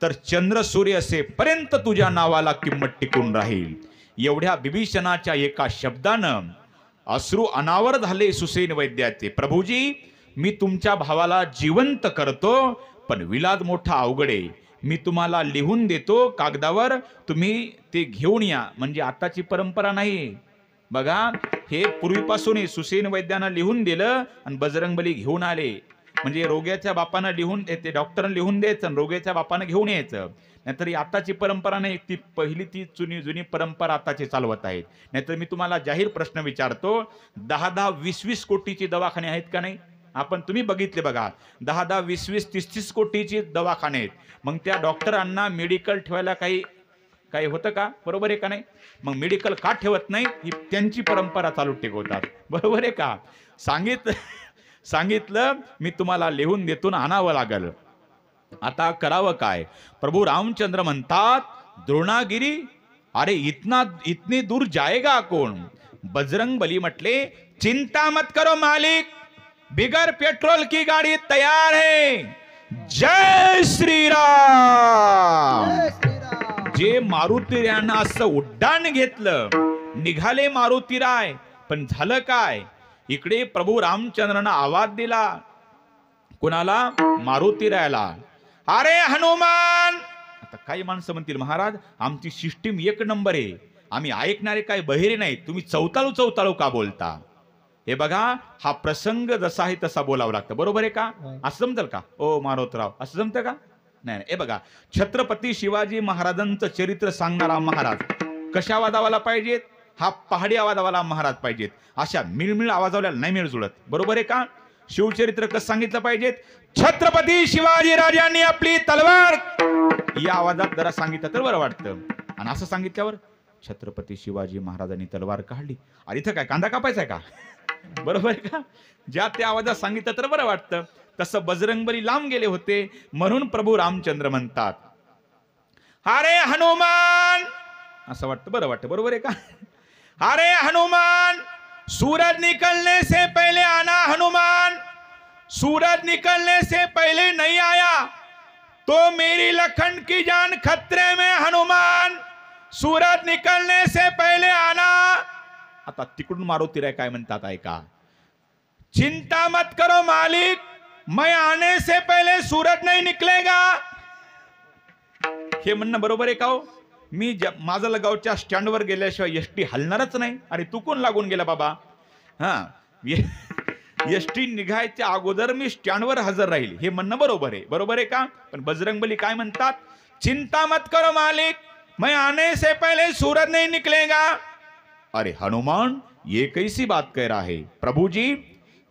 तर चंद्र सूर्य असेपर्यंत तुझ्या नावाला किंमत टिकून राहील. एवढ्या बिभीषणाच्या एका शब्दानं अश्रू अनावर झाले सुसेन वैद्याचे. प्रभूजी मी तुमच्या भावाला जिवंत करतो, पण विलाद मोठा अवघड आहे. मी तुम्हाला लिहून देतो कागदावर, तुम्ही ते घेऊन या. म्हणजे आताची परंपरा नाही बघा, हे पूर्वीपासून सुसेन वैद्यानं लिहून दिलं आणि बजरंगबली घेऊन आले. म्हणजे रोग्याच्या बापानं लिहून, ते डॉक्टरनं लिहून द्यायचं आणि रोग्याच्या बापानं घेऊन यायचं. नाहीतर आताची परंपरा नाही, ती पहिली ती जुनी परंपरा आताची चालवत आहेत. नाहीतर मी तुम्हाला जाहीर प्रश्न विचारतो, 10-10, 20-20 कोटीची दवाखाने आहेत का नाही? तुम्ही बघितले बघा, 10-10, 20-20, 30-30 कोटीची दवाखाने आहेत. मग त्या डॉक्टरांना मेडिकल ठेवायला काही होतं का? बरोबर आहे का नाही? मग मेडिकल का ठेवत नाही? ही त्यांची परंपरा चालू टिकवतात. बरोबर आहे का? सांगितलं मी तुम्हाला लिहून देतो, आणावं लागल. आता करावं काय? प्रभू रामचंद्र म्हणतात, द्रोणागिरी अरे इतनी दूर जाएगा कौन? बजरंगबली म्हटले, चिंता मत करो मालिक, बिगर पेट्रोल की गाड़ी तैयार है. जय श्रीराम. जे मारुतीरायानं असं उड्डाण घेतलं, निघाले मारुतीराय. पण झालं काय? इकडे प्रभू रामचंद्रानं आवाज दिला. कोणाला? मारुतीरायाला. अरे हनुमान. आता काही माणसं म्हणतील, महाराज आमची सिस्टीम 1 नंबर आहे, आम्ही ऐकणारे काय बहिरे नाही, तुम्ही चौताळू का बोलता? हे बघा, हा प्रसंग जसा आहे तसा बोलावं लागतं. बरोबर आहे का? असं जमतं का? ओ मारुतराव, असं जमतं का? नाही. हे बघा, छत्रपती शिवाजी महाराजांचं चरित्र सांगणारा महाराज कशा आवाजावाला पाहिजेत? हा पहाडी आवाजावाला महाराज पाहिजेत. अशा मिळमिळ आवाजावाला नाही मिळ जुळत. बरोबर आहे का? शिवचरित्र कसं सांगितलं पाहिजेत? छत्रपती शिवाजी राजांनी आपली तलवार या आवाजात जरा सांगितलं तर बरं वाटतं. आणि असं सांगितल्यावर छत्रपती शिवाजी महाराजांनी तलवार काढली, अरे इथं काय कांदा कापायचा का? बरोबर आहे का? ज्या त्या आवाजात सांगितलं तर बरं वाटतं. तसं बजरंगबली लांब गेले होते, म्हणून प्रभू रामचंद्र म्हणतात, अरे हनुमान, असं वाटतं, बरं वाटतं, बरोबर आहे का? अरे हनुमान, सूरज निकलने से पहले आना हनुमान, सूरज निकलने से पहले नहीं आया तो मेरी लखन की जान खतरे में हनुमान, सूरज निकलने से पहले आना. आता तिकडून मारुतीराय काय म्हणतात ऐका. चिंता मत करो मालिक, मैं आने से पहले सूरज नहीं निकलेगा. हे म्हणणं बरोबर आहे का हो? मी माझलगावच्या स्टँडवर गेल्याशिवाय एसटी हलणारच नाही. अरे तू कोण लागून गेला बाबा? हा, एसटी निघायच्या अगोदर मी स्टँडवर हजर राहील, हे म्हणणं बरोबर आहे. बरोबर आहे का? पण बजरंगबली काय म्हणतात? चिंता मत करो मालिक, मैं आने से पहले सूरज नहीं निकलेगा. अरे हनुमान, ये कैसी बात कह रहा है? प्रभु जी,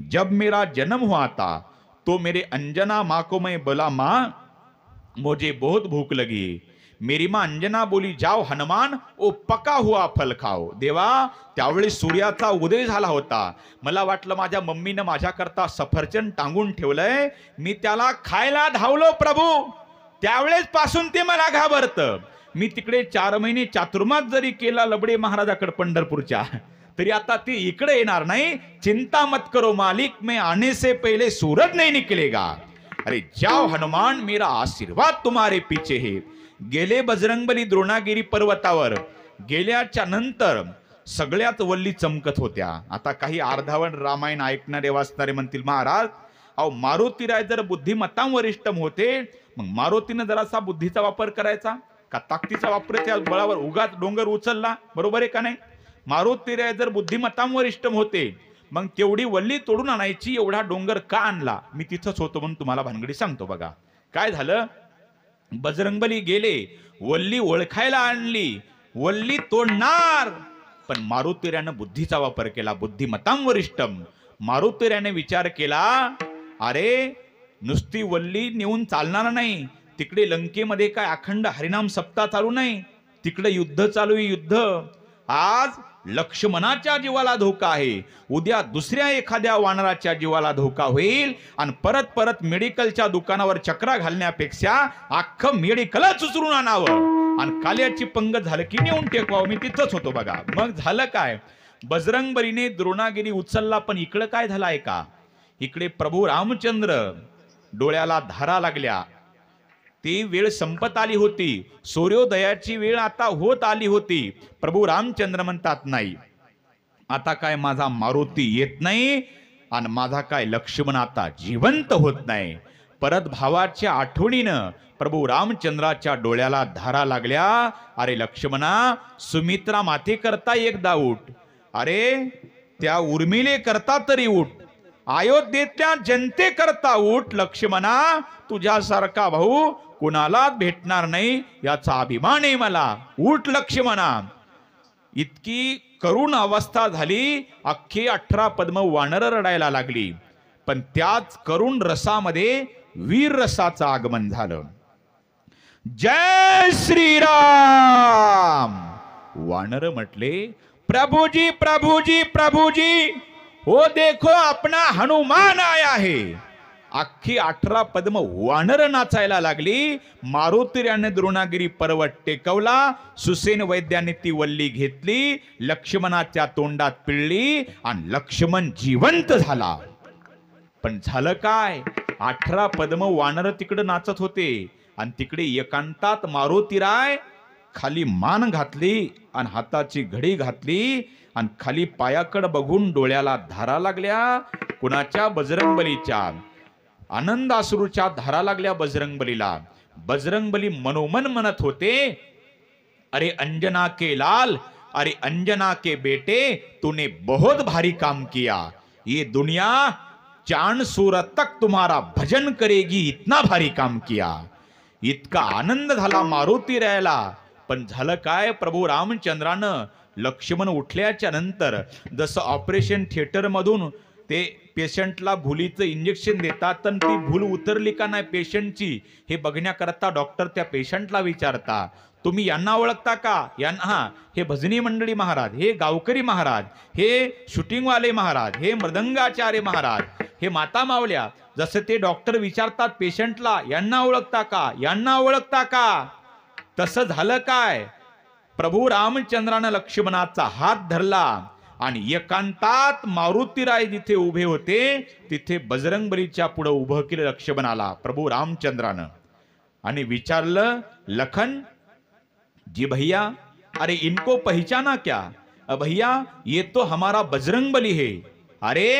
जब मेरा जन्म हुआ था तो मेरे अंजना माँ को मैं बोला, माँ मुझे बहुत भूख लगी. मेरी माँ अंजना बोली, जाओ हनुमान ओ पका हुआ फल खाओ. देवा, त्यावेळी सूर्याचा उदय झाला होता. मला वाटलं माझ्या मम्मीनं माझ्याकरता सफरचंद टांगून ठेवलंय, मी त्याला खायला धावलो प्रभू. त्यावेळेस पासून ते मला घाबरतं. मी तिकडे 4 महिने चातुर्मास जरी केला लबडे महाराजाकडे पंढरपूरच्या, तरी आता ते इकडे येणार नाही. चिंता मत करो मालिक, मैं आने से पहले सूरज नहीं निकलेगा. अरे जाओ हनुमान, मेरा आशीर्वाद तुम्हारे पीछे है. गेले बजरंगबली द्रोणागिरी पर्वतावर. गेल्याच्या नंतर सगळ्यात वल्ली चमकत होत्या. आता काही अर्धावट रामायण ऐकणारे वाचणारे म्हणतील, महाराज अहो मारुतीराय जर बुद्धिमत्तां वरिष्ठम होते, मग मारुतीनं जरासा बुद्धीचा वापर करायचा का ताकदीचा वापर? त्या बळावर उगाच डोंगर उचलला, बरोबर आहे का नाही? मारुतीराय जर बुद्धिमत्तां वरिष्ठम होते, मग तेवढी वल्ली तोडून आणायची, एवढा डोंगर का आणला? मी तिथंच होतो म्हणून तुम्हाला भानगडी सांगतो. बघा काय झालं. बजरंगबली गेले, वल्ली ओळखायला आणली, वल्ली तोडणार. पण मारुतीरायानं बुद्धीचा वापर केला, बुद्धिमत्तां वरिष्ठम. मारुतीरायाने विचार केला, अरे नुसती वल्ली नेऊन चालणार नाही. तिकडे लंकेमध्ये काय अखंड हरिनाम सप्ताह चालू नाही, तिकडे युद्ध चालू आहे, युद्ध. आज लक्ष्मणाच्या जीवाला धोका आहे, उद्या दुसऱ्या एखाद्या वानराच्या जीवाला धोका होईल. आणि परत परत मेडिकलच्या दुकानावर चक्रा घालण्यापेक्षा अख्खं मेडिकलच उचलून आणावं आणि काल्याची पंगत झालं की नेऊन टेकवावं. मी तिथंच होतो बघा. मग झालं काय, बजरंगबलीने द्रोणागिरी उचलला. पण इकडं काय झालं आहे का? इकडे प्रभू रामचंद्र डोळ्याला धारा लागल्या. ती वेळ संपत आली होती, सूर्योदयाची वेळ आता होत आली होती. प्रभू रामचंद्र म्हणतात, नाही आता काय माझा मारुती येत नाही आणि माझा काय लक्ष्मण आता जिवंत होत नाही. परत भावाच्या आठवणीनं प्रभू रामचंद्राच्या डोळ्याला धारा लागल्या. अरे लक्ष्मणा, सुमित्रा माते करता एकदा उठ, अरे त्या उर्मिले करता तरी उठ, अयोध्येतल्या जनते करता उठ. लक्ष्मणा, तुझ्यासारखा भाऊ कुणालाच भेटणार नाही याचा अभिमान आहे मला. उठ लक्ष्मणा. इतकी करुण अवस्था झाली, अख्खी 18 पद्म वानर रडायला लागली. पण त्याच करुण रसामध्ये वीर रसाचं आगमन झालं. जय श्रीराम. वानर म्हटले, प्रभुजी प्रभुजी प्रभुजी, हो देखो अपना हनुमान आया है. अख्खी 18 पद्म वानर नाचायला लागली. मारुतीरायाने द्रोणागिरी पर्वत टेकवला. सुसेन वैद्याने ती वल्ली घेतली, लक्ष्मणाच्या तोंडात पिळली आणि लक्ष्मण जिवंत झाला. पण झालं काय, 18 पद्म वानर तिकडे नाचत होते आणि तिकडे एकांतात मारुतीराय खाली मान घातली आणि हाताची घडी घातली आणि खाली पायाकडे बघून डोळ्याला धारा लागल्या. कुणाच्या? बजरंगबलीच्या. आनंदाश्रूच्या धारा लागल्या बजरंगबलीला. बजरंगबली मनोमन म्हणत होते, अरे अंजना के लाल, अरे अंजना के बेटे, तूने बहुत भारी काम किया. ये दुनिया चांद सूरत तक तुम्हारा भजन करेगी, इतना भारी काम किया. इतका आनंद झाला मारुतीरायाला. पण झालं काय, प्रभू रामचंद्रानं लक्ष्मण उठल्याच्या नंतर जसं ऑपरेशन थिएटर मधून ते पेशंटला भुलीचं इंजेक्शन देतात, तर ती भूल उतरली का नाही पेशंटची हे बघण्याकरता डॉक्टर त्या पेशंटला विचारता, तुम्ही यांना ओळखता का? यांना, हा हे भजनी मंडळी महाराज, हे गावकरी महाराज, हे शूटिंगवाले महाराज, हे मृदंगाचार्य महाराज, हे माता मावल्या. जसं ते डॉक्टर विचारतात पेशंटला, यांना ओळखता का, यांना ओळखता का? तसं झालं काय, प्रभू रामचंद्रानं लक्ष्मणाचा हात धरला आणि एकांतात मारुतीराय जिथे उभे होते तिथे बजरंगबलीच्या पुढे उभं केलं लक्ष्मणाला प्रभू रामचंद्रानं आणि विचारलं, लखन जी भैया, अरे इनको पहचाना क्या? भैया ये तो हमारा बजरंगबली है. अरे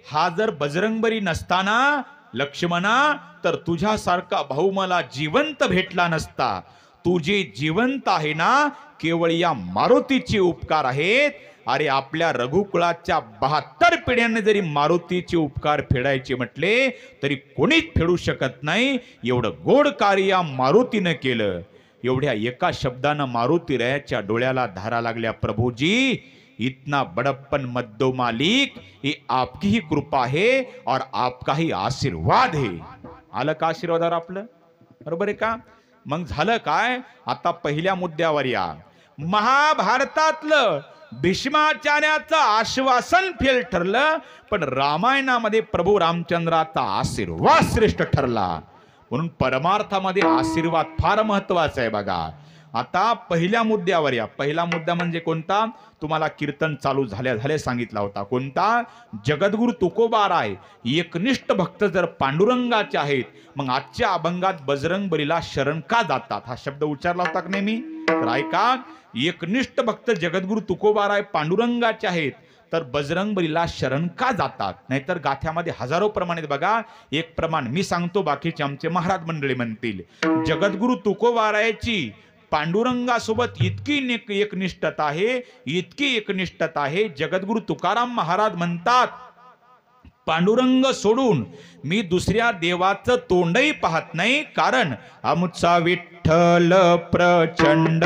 हा जर बजरंगबली नसताना लक्ष्मणा तर तुझ्यासारखा भाऊ मला जिवंत भेटला नसता. तू जे जिवंत आहे ना केवळ या मारुतीचे उपकार आहेत. अरे आपल्या रघुकुळाच्या 72 पिढ्यांनी जरी मारुतीचे उपकार फेडायचे म्हटले तरी कोणीच फेडू शकत नाही. एवढं गोड कार्य या मारुतीनं केलं. एवढ्या एका शब्दानं मारुतीरायाच्या डोळ्याला धारा लागल्या, प्रभुजी इतना बड़प्पन मत दो मालिक, ये आपकी ही कृपा है और आपका ही आशीर्वाद है. आलं का आशीर्वादावर आपलं? बरोबर आहे का? मग झालं काय, आता पहिल्या मुद्द्यावर या. महाभारतातलं भीष्माचार्याचं आश्वासन फेल ठरलं, पण रामायणामध्ये प्रभू रामचंद्राचा आशीर्वाद श्रेष्ठ ठरला. म्हणून परमार्थामध्ये आशीर्वाद फार महत्वाचा आहे बघा. आता पहिल्या मुद्द्यावर या. पहिला मुद्दा म्हणजे कोणता? तुम्हाला कीर्तन चालू झाल्या सांगितला होता. कोणता? जगद्गुरु तुकोबाराय एकनिष्ठ भक्त जर पांडुरंगाचे आहेत मग आजच्या अभंगात बजरंगबलीला शरण का जातात हा शब्द उच्चारला होता की नाही मी? तर ऐका, एकनिष्ठ भक्त जगद्गुरु तुकोबाराय पांडुरंगाचे आहेत तर बजरंगबलीला शरण का जातात? नाहीतर गाथ्यामध्ये हजारो प्रमाण आहेत बघा. एक प्रमाण मी सांगतो, बाकीचे आमचे महाराज मंडळी म्हणतील. जगद्गुरु तुकोबारायची पांडुरंगासोबत इतकी एकनिष्ठता आहे, इतकी एकनिष्ठता आहे. जगद्गुरु तुकाराम महाराज म्हणतात, पांडुरंग सोडून मी दुसऱ्या देवाचं तोंडही पाहत नाही, कारण आमचा विठ्ठल प्रचंड.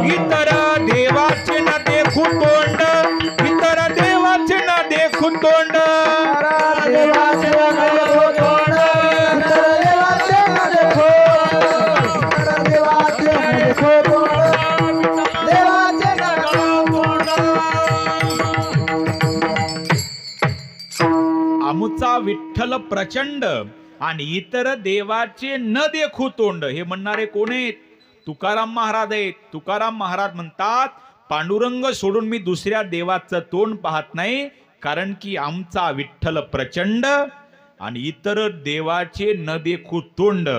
इतर देवाचे न देखू तोंड, इतर देवाचे न देखू तोंड, आमचा विठ्ठल प्रचंड आणि इतर देवाचे न देखू तोंड. हे म्हणणारे कोण आहेत? तुकाराम महाराज आहेत. तुकाराम महाराज म्हणतात, पांडुरंग सोडून मी दुसऱ्या देवाचं तोंड पाहत नाही, कारण की आमचा विठ्ठल प्रचंड आणि इतर देवाचे न देखू तोंड.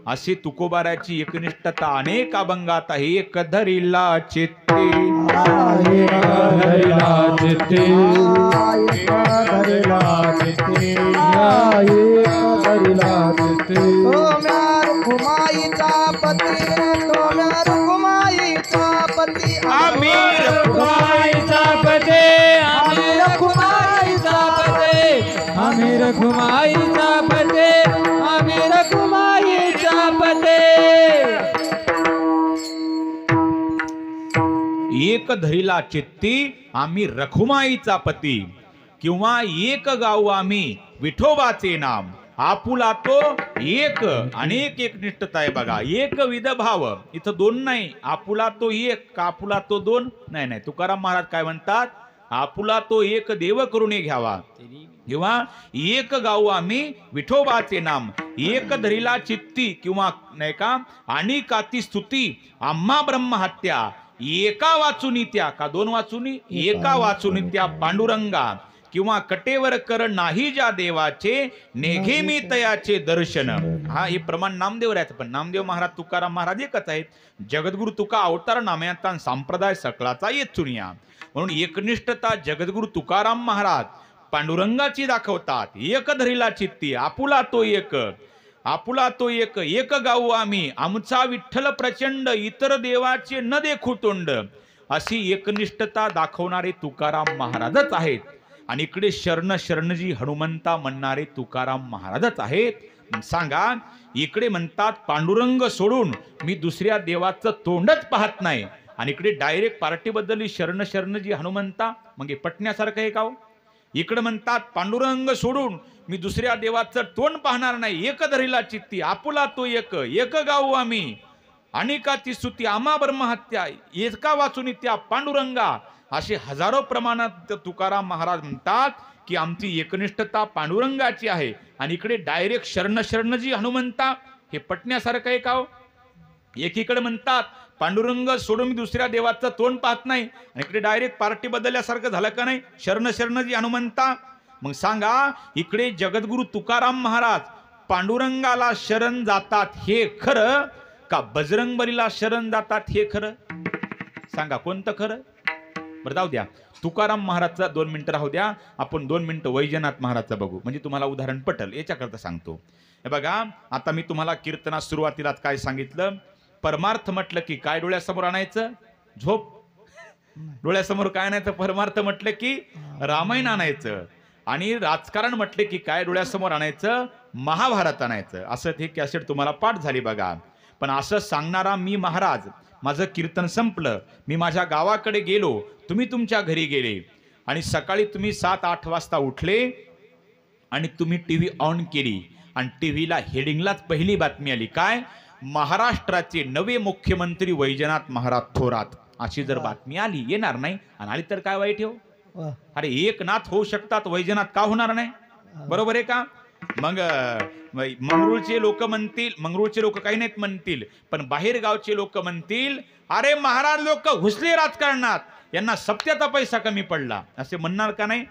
अशी तुकोबाराची एकनिष्ठता अनेक अभंगात आहे. एक धरिला चित्ते, एक धरिला चित्ती आम्ही रखुमाईचा पती, किंवा एक गाऊ आम्ही विठोबाचे नाम. आपुला तो एक, अनेक एकनिष्ठता आहे बघा. एक विध भाव, इथं दोन नाही. आपुला तो एक, कापुला तो दोन नाही. नाही, तुकाराम महाराज काय म्हणतात? आपुला तो एक देव करून घ्यावा, किंवा एक गाऊ आम्ही विठोबाचे नाम. एक धरिला चित्ती किंवा नाही का, आणि काती स्तुती आम्हा ब्रह्महत्या. एका वाचुनी त्या, का दोन वाचुनी? एका वाचुनी त्या पांडुरंगा, किंवा कटेवर कर नाही ज्या देवाचे, नेघे मी तयाचे दर्शन. हा हे प्रमाण नामदेव राहतं, पण नामदेव महाराज तुकाराम महाराज एकच आहेत. जगद्गुरु तुका अवतार नामयाता संप्रदाय सकळाचा येचुनिया. म्हणून एकनिष्ठता जगद्गुरु तुकाराम महाराज पांडुरंगाची दाखवतात. एक धरिला चित्ती आपुला तो एक, आपुला तो एक, एक गाऊ आम्ही आमचा विठ्ठल प्रचंड, इतर देवाचे न देखू तोंड. अशी एकनिष्ठता दाखवणारे तुकाराम महाराजच आहेत. आणि इकडे शरण शरणजी हनुमंता म्हणणारे तुकाराम महाराजच आहेत. सांगा, इकडे म्हणतात पांडुरंग सोडून मी दुसऱ्या देवाचं तोंडच पाहत नाही, आणि इकडे डायरेक्ट पार्टी बद्दल शरण शरणजी हनुमंता. मग हे पटण्यासारखं आहे का हो? इकडे म्हणतात पांडुरंग सोडून मी दुसऱ्या देवाचं तोंड पाहणार नाही, एक धरिला चित्ती आपुला तो एक, एक गाऊ आम्ही अनेकाची स्तुती आम्हा ब्रह्महत्या, एका वाचून त्या पांडुरंगा. असे हजारो प्रमाणात तुकाराम महाराज म्हणतात की आमची एकनिष्ठता पांडुरंगाची आहे. आणि इकडे डायरेक्ट शरण शरणजी हनुमंता हे पटण्यासारखं आहे का हो? एकीकडे म्हणतात पांडुरंग सोडून मी दुसऱ्या देवाचं तोंड पाहत नाही, आणि इकडे डायरेक्ट पार्टी बदलल्यासारखं झालं का नाही? शरण शरण जी हनुमंता. मग सांगा, इकडे जगद्गुरु तुकाराम महाराज पांडुरंगाला शरण जातात हे खरं, का बजरंगबलीला शरण जातात हे खरं? सांगा कोणतं खरं? बरं जाऊ द्या, तुकाराम महाराजचा 2 मिनिटं राहू द्या, आपण 2 मिनिटं वैजनाथ महाराजचा बघू, म्हणजे तुम्हाला उदाहरण पटल. याच्याकरता सांगतो. हे बघा, आता मी तुम्हाला कीर्तना सुरुवातीलाच काय सांगितलं? परमार्थ म्हटलं की काय डोळ्यासमोर आणायचं? झोप. डोळ्यासमोर काय आणायचं? परमार्थ म्हटलं की रामायण आणायचं, आणि राजकारण म्हटले की काय डोळ्यासमोर आणायचं? महाभारत आणायचं. असं ते कॅसेट तुम्हाला पाठ झाली बघा. पण असं सांगणारा मी महाराज, माझं कीर्तन संपलं, मी माझ्या गावाकडे गेलो, तुम्ही तुमच्या घरी गेले, आणि सकाळी तुम्ही 7-8 वाजता उठले आणि तुम्ही टीव्ही ऑन केली, आणि टीव्हीला हेडिंगलाच पहिली बातमी आली काय? महाराष्ट्राचे नवे मुख्यमंत्री वैजनाथ महाराज थोरात, अशी जर बातमी आली, येणार नाही, आणि आली तर काय वाईट हो? अरे एकनाथ होऊ शकतात, वैजनाथ का होणार नाही? बरोबर आहे का? मग मंगरुळचे लोक म्हणतील, मंगरुळचे लोक काही नाहीत म्हणतील, पण बाहेर गावचे लोक म्हणतील, अरे महाराज लोक घुसले राजकारणात, यांना सप्त्याचा पैसा कमी पडला, असे म्हणणार का नाही?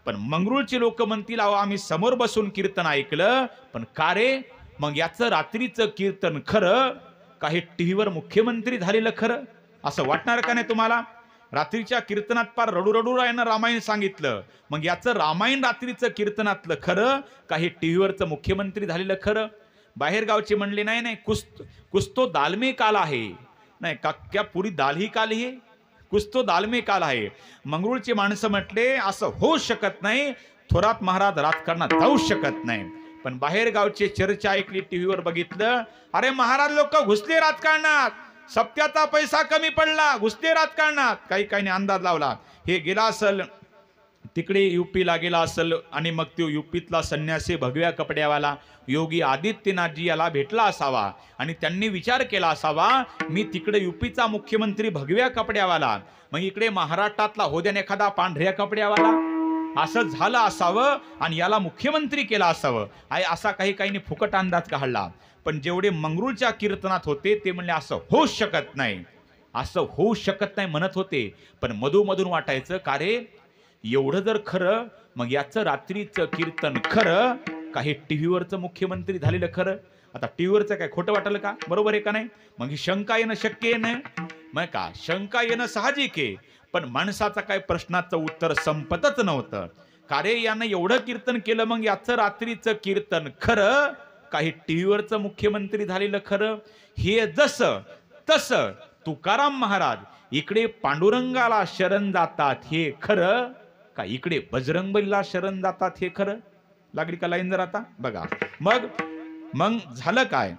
पण मंगरुळचे लोक म्हणतील, अहो आम्ही समोर बसून कीर्तन ऐकलं, पण का रे? मग याचं रात्रीचं कीर्तन खरं, काही टीव्हीवर मुख्यमंत्री झालेलं खरं? असं वाटणार का नाही तुम्हाला? रात्रीच्या कीर्तनात पार रडू रडू रायनं रामायण सांगितलं, मग याचं रामायण रात्रीचं कीर्तनातलं खरं, काही टीव्हीवरचं मुख्यमंत्री झालेलं खरं? बाहेर गावचे म्हणले, नाही नाही, कुछ तो दाल में काला है. नाही का, क्या पुरी दाल ही काली है? कुछ तो दाल में काला है. मंगरुळचे माणसं म्हटले, असं होऊ शकत नाही, थोरात महाराज राजकारणात जाऊ शकत नाही. पण बाहेर गावचे चर्चा ऐकली, टीव्हीवर बघितलं, अरे महाराज लोक घुसले राजकारणात, सप्त्याचा पैसा कमी पडला, घुसले राजकारणात. काही अंदाज लावला, हे गेला असल तिकडे युपीला गेला असल, आणि मग तो युपीतला संन्यासी भगव्या कपड्यावाला योगी आदित्यनाथजी याला भेटला असावा, आणि त्यांनी विचार केला असावा, मी तिकडे युपीचा मुख्यमंत्री भगव्या कपड्यावाला, मग इकडे महाराष्ट्रातला होद्याने एखादा पांढऱ्या कपड्यावाला, असं झालं असावं, आणि याला मुख्यमंत्री केला असावं. असा काही फुकट अंदाज काढला. पण जेवढे मंगरुळच्या कीर्तनात होते ते म्हणले, असं होऊ शकत नाही, असं होऊ शकत नाही म्हणत होते. पण मधून वाटायचं, का रे एवढं जर खरं, मग याचं रात्रीचं कीर्तन खरं, काही टीव्हीवरचं मुख्यमंत्री झालेलं खरं? आता टीव्हीवरचं काय खोटं वाटलं का? बरोबर आहे का नाही? मग ही शंका येणं शक्य आहे ना? मग का शंका येणं साहजिक आहे, पण माणसाचा काय प्रश्नाचं उत्तर संपतच नव्हतं. का रे यानं एवढं कीर्तन केलं, मग याचं रात्रीचं कीर्तन खरं, काही टीव्हीवरचं मुख्यमंत्री झालेलं खरं? हे जसं तसं तुकाराम महाराज इकडे पांडुरंगाला शरण जातात हे खरं, का इकडे बजरंगबलीला शरण जातात हे खरं? लागली का लाईन जर आता बघा. मग झालं काय?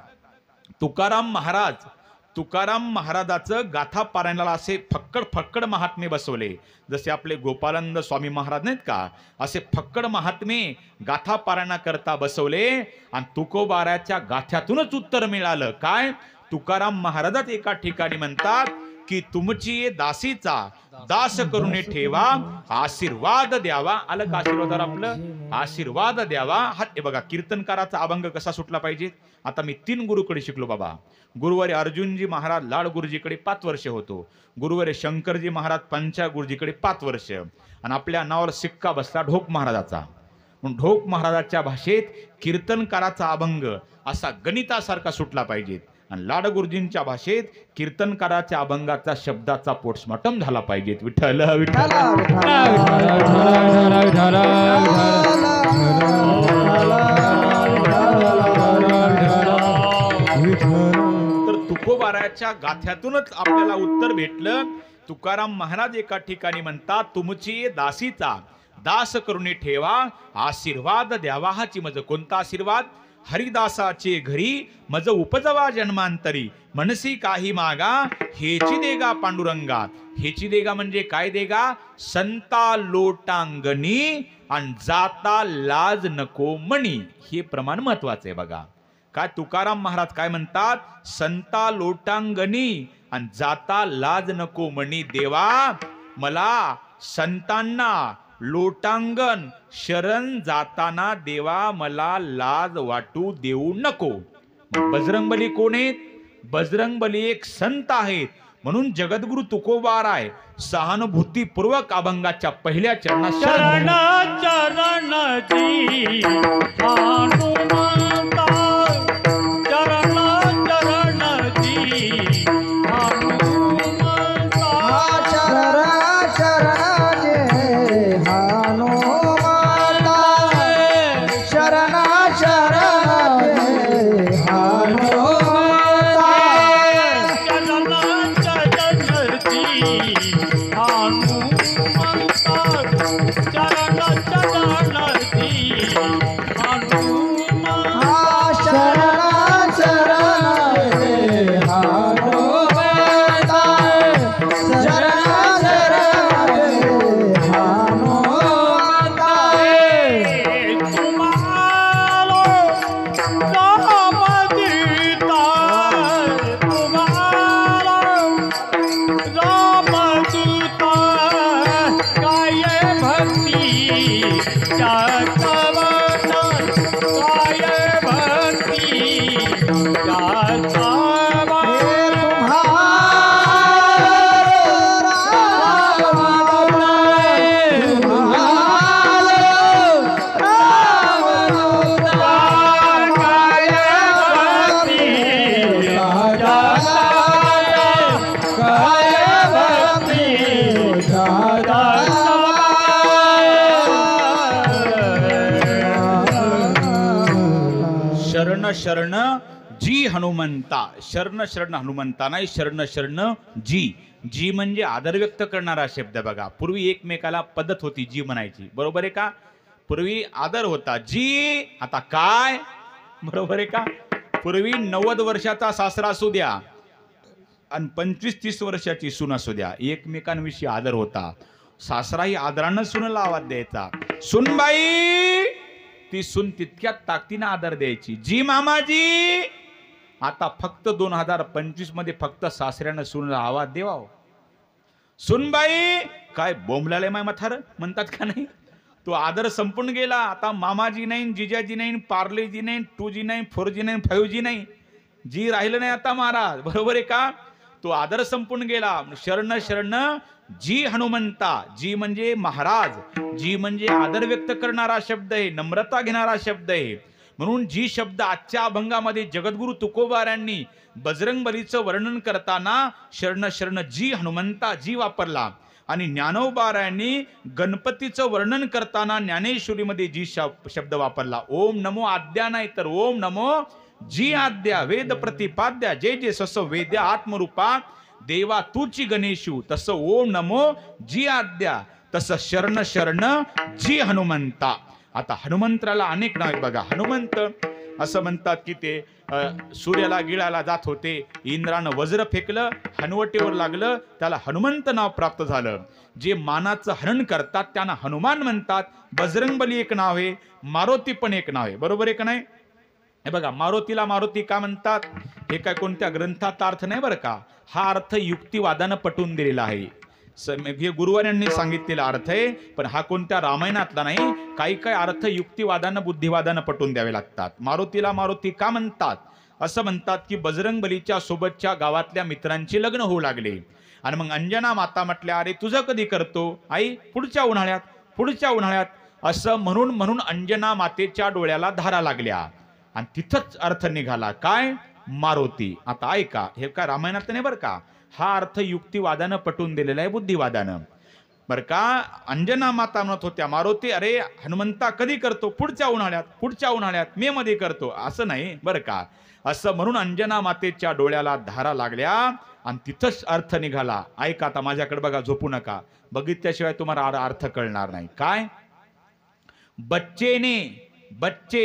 तुकाराम महाराजाचं गाथा पारायणाला असे फक्कड महात्मे बसवले. जसे आपले गोपालानंद स्वामी महाराज नाहीत का, असे फक्कड महात्मे गाथा पारायणा करता बसवले, आणि तुकोबाराच्या गाथ्यातूनच उत्तर मिळालं. काय? तुकाराम महाराजात एका ठिकाणी म्हणतात की तुमची दासीचा दास करून ठेवा, आशीर्वाद द्यावा. आलं का आशीर्वादावर आपलं? आशीर्वाद द्यावा. हा बघा कीर्तनकाराचा अभंग कसा सुटला पाहिजे. आता मी 3 गुरुकडे शिकलो बाबा. गुरुवारी अर्जुनजी महाराज लाड गुरुजीकडे 5 वर्ष होतो. गुरुवारी शंकरजी महाराज पंचा गुरुजीकडे 5 वर्ष, आणि आपल्या नावावर सिक्का बसला ढोक महाराजाचा. ढोक महाराजाच्या भाषेत कीर्तनकाराचा अभंग असा गणितासारखा सुटला पाहिजे, आणि लाड गुरुजींच्या भाषेत कीर्तनकाराच्या अभंगाचा शब्दाचा पोस्टमॉर्टम झाला पाहिजे. विठ्ठल विठ्ठल. तर तुकोबाराच्या गाथ्यातूनच आपल्याला उत्तर भेटलं. तुकाराम महाराज एका ठिकाणी म्हणतात, तुमची दासीचा दास करून ठेवा, आशीर्वाद द्यावा. हाची मज कोणता आशीर्वाद? हरिदासाचे घरी मज उपजवा जन्मांतरी, मनसी काही मागा हेची देगा पांडुरंगा. हेची देगा म्हणजे काय देगा? संता लोटांगणी आणि जाता लाज नको मणी. हे प्रमाण महत्वाचं आहे बघा. काय तुकाराम महाराज काय म्हणतात? संता लोटांगणी आणि जाता लाज नको मणी. देवा मला संतांना लोटांगण शरण जाताना देवा मला लाज वाटू देऊ नको. बजरंगबली कोण आहेत? बजरंगबली एक संत आहेत. म्हणून जगद्गुरु तुकोबाराय सहानुभूतीपूर्वक अभंगाच्या पहिल्या चरणात शरण चरण जी हनुमंता चरण चरण जी हनुमंता शरण शरण जे हनुमंता शरण शरण जे हनुमंता चरण चरण जी हनुमंता चरण चरण जी हनुमंता शरण शरण जे हनुमंता शरण शरण जे हनुमंता तुम्हारो राम दीता तुम्हारो राम दूता काय भक्ति चातवन काय भक्ति चातवन शरण शरण जी हनुमंता. शरण शरण हनुमंता नाही, शरण शरण जी. जी म्हणजे आदर व्यक्त करणारा शब्द. बघा पूर्वी एकमेकाला पद्धत होती जी म्हणायची, बरोबर आहे का? पूर्वी आदर होता जी. आता काय बरोबर आहे का? पूर्वी 90 वर्षाचा सासरा असू द्या आणि 25-30 वर्षाची सून असू द्या, एकमेकांविषयी आदर होता. सासराही आदरानं सुनेला आवाज द्यायचा, सुनबाई. ती सून तितक्यात ताकदीनं आदर द्यायची, जी मामाजी. आता फक्त 2025 मध्ये फक्त सासऱ्यानं सुनेला आवाज देवा, सुनबाई. काय बोंबलाले माय मथार म्हणतात का नाही? तो आदर संपून गेला. आता मामाजी नाही, जिजाजी नाही, पार्लेजी नाही, 2G नाही, 4G नाही, 5G नाही, जी राहिलं नाही आता महाराज, बरोबर आहे का? तो आदर संपून गेला. शरण शरण जी हनुमंता. जी म्हणजे महाराज, जी म्हणजे आदर व्यक्त करणारा शब्द आहे, नम्रता घेणारा शब्द आहे. म्हणून जी शब्द आजच्या अभंगामध्ये जगद्गुरु तुकोबारांनी बजरंगबलीचं वर्णन करताना शरण शरण जी हनुमंता जी वापरला. आणि ज्ञानोबारायांनी गणपतीचं वर्णन करताना ज्ञानेश्वरीमध्ये जी शब्द वापरला. ओम नमो आद्या नाही तर ओम नमो जी आद्या. वेद प्रतिपाद्या जे जे सस वेद्या आत्मरूपा देवा तूची गणेशू. तसं ओम नमो जी आद्या, तसं शरण शरण जी हनुमंता. आता हनुमंताला अनेक नाव आहेत बघा. हनुमंत असं म्हणतात की ते सूर्याला गिळायला जात होते, इंद्रानं वज्र फेकलं, हनुवटीवर लागलं, त्याला हनुमंत नाव प्राप्त झालं. जे मानाचं हरण करतात त्यांना हनुमान म्हणतात. बजरंगबली एक नाव आहे, मारुती पण एक नाव आहे, बरोबर आहे का नाही? हे बघा, मारुतीला मारुती का म्हणतात हे काय कोणत्या ग्रंथाचा अर्थ नाही बरं का. हा अर्थ युक्तिवादानं पटवून दिलेला आहे. हे गुरुवारांनी सांगितलेला अर्थ आहे, पण हा कोणत्या रामायणातला नाही. काही काही अर्थ युक्तिवादानं बुद्धिवादानं पटवून द्यावे लागतात. मारुतीला मारुती का म्हणतात? असं म्हणतात की बजरंगबलीच्या सोबतच्या गावातल्या मित्रांची लग्न होऊ लागले आणि मग अंजना माता म्हटल्या, अरे तुझं कधी करतो आई? पुढच्या उन्हाळ्यात, पुढच्या उन्हाळ्यात. असं म्हणून म्हणून अंजना मातेच्या डोळ्याला धारा लागल्या आणि तिथंच अर्थ निघाला काय? मारुती. आता ऐका, हे काय रामायणात नाही बरं का. हा अर्थ युक्तिवादानं पटवून दिलेला आहे, बुद्धिवादानं बरं का. अंजना माता म्हणत होत्या, मारुती अरे हनुमंता कधी करतो? पुढच्या उन्हाळ्यात, पुढच्या उन्हाळ्यात, मे मध्ये करतो. असं नाही बरं का. असं म्हणून अंजना मातेच्या डोळ्याला धारा लागल्या आणि तिथंच अर्थ निघाला. ऐका आता माझ्याकडे बघा, झोपू नका, बघितल्याशिवाय तुम्हाला अर्थ कळणार नाही. काय? बच्चे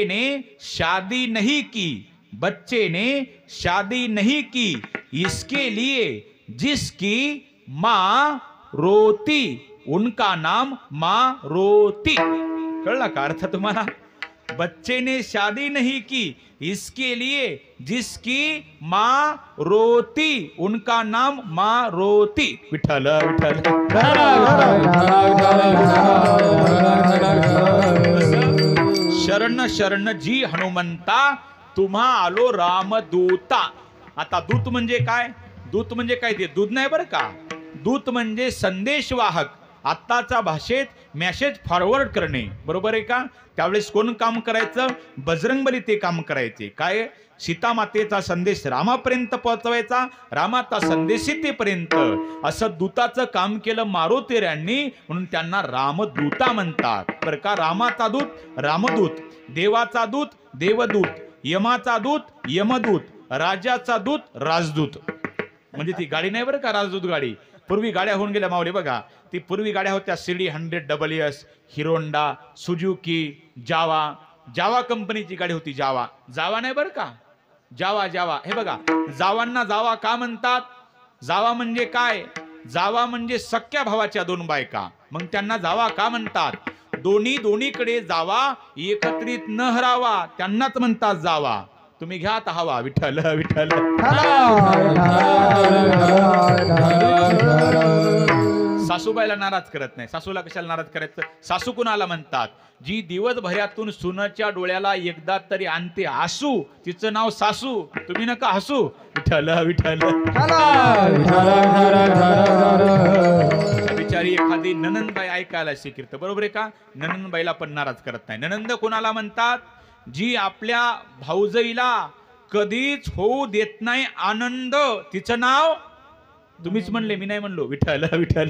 ने शादी नहीं की, बच्चे ने शादी नहीं की, इसके लिए जिसकी माँ रोती उनका नाम माँ रोती. कळला का अर्थ तुम्हाला? बच्चे ने शादी नहीं की, इसके लिए जिसकी माँ रोती उनका नाम माँ रोती. विठ्ठल विठ्ठल. शरण शरण जी हनुमंता तुम्हा आलो रामदूता. आता दूत म्हणजे काय? दूत म्हणजे काय? ते दूध नाही बरं का. दूत म्हणजे संदेशवाहक. आत्ताच्या भाषेत मेसेज फॉरवर्ड करणे, बरोबर आहे का? त्यावेळेस कोण काम करायचं? बजरंगबली ते काम करायचे. काय? सीतामातेचा संदेश रामापर्यंत पोहोचवायचा, रामाचा संदेश सीतेपर्यंत. असं दूताचं काम केलं मारुतीरायांनी, म्हणून त्यांना रामदूता म्हणतात बरं का. रामाचा दूत रामदूत, देवाचा दूत देवदूत, यमाचा दूत यमदूत, राजाचा दूत राजदूत. म्हणजे ती गाडी नाही बरं का, राजदूत गाडी. पूर्वी गाड्या होऊन गेल्या माऊली बघा. ती पूर्वी गाड्या होत्या CD 100 हिरोंडा, सुजुकी, जावा कंपनीची गाडी होती. जावा नाही बरं का, जावा. हे बघा, जावांना जावा का म्हणतात? जावा म्हणजे काय? जावा म्हणजे सख्या भावाच्या दोन बायका, मग त्यांना जावा का म्हणतात? दोन्हीकडे जावा एकत्रित न हरावा, त्यांनाच म्हणतात जावा. तुम्ही घ्या आता हवा. विठ्ठल विठ्ठल. सासूबाईला नाराज करत नाही. सासूला कशाला नाराज करायचं? सासू कुणाला म्हणतात? जी दिवसभरातून सुनाच्या डोळ्याला एकदा तरी आणते आसू, तिचं नाव सासू. तुम्ही नका हसू. विठ्ठल विठ्ठल. बिचारी एखादी ननंदबाई ऐकायला शिकत, बरोबर आहे का? ननंदबाईला पण नाराज करत नाही. ननंद कोणाला म्हणतात? जी आपल्या भाऊजाईला कधीच होऊ देत नाही आनंद, तिचं नाव तुम्हीच म्हणले, मी नाही म्हणलो. विठ्ठल विठ्ठल.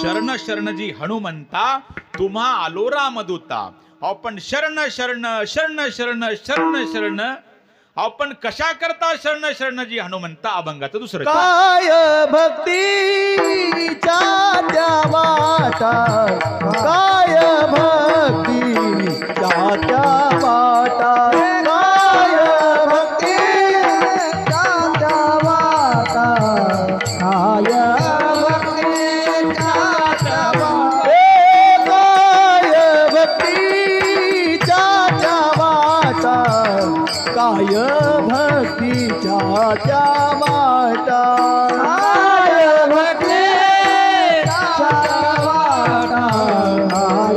शरण शरणजी हनुमंता तुम्हा आलो रामदूता. आपण शरण शरण शरण शरण शरण शरण. आपण कशा करता शरण शरणजी हनुमंता? अभंगाचं दुसरं. काय भक्तीच्या त्या वाटा, काय भक्तीच्या त्या वाटा, काय भक्तीच्या त्या वाटा, काय भक्तीच्या त्या वाटा, काय भक्तीच्या त्या वाटा, काय भक्तीच्या त्या वाटा, काय भक्तीच्या वाटा, काय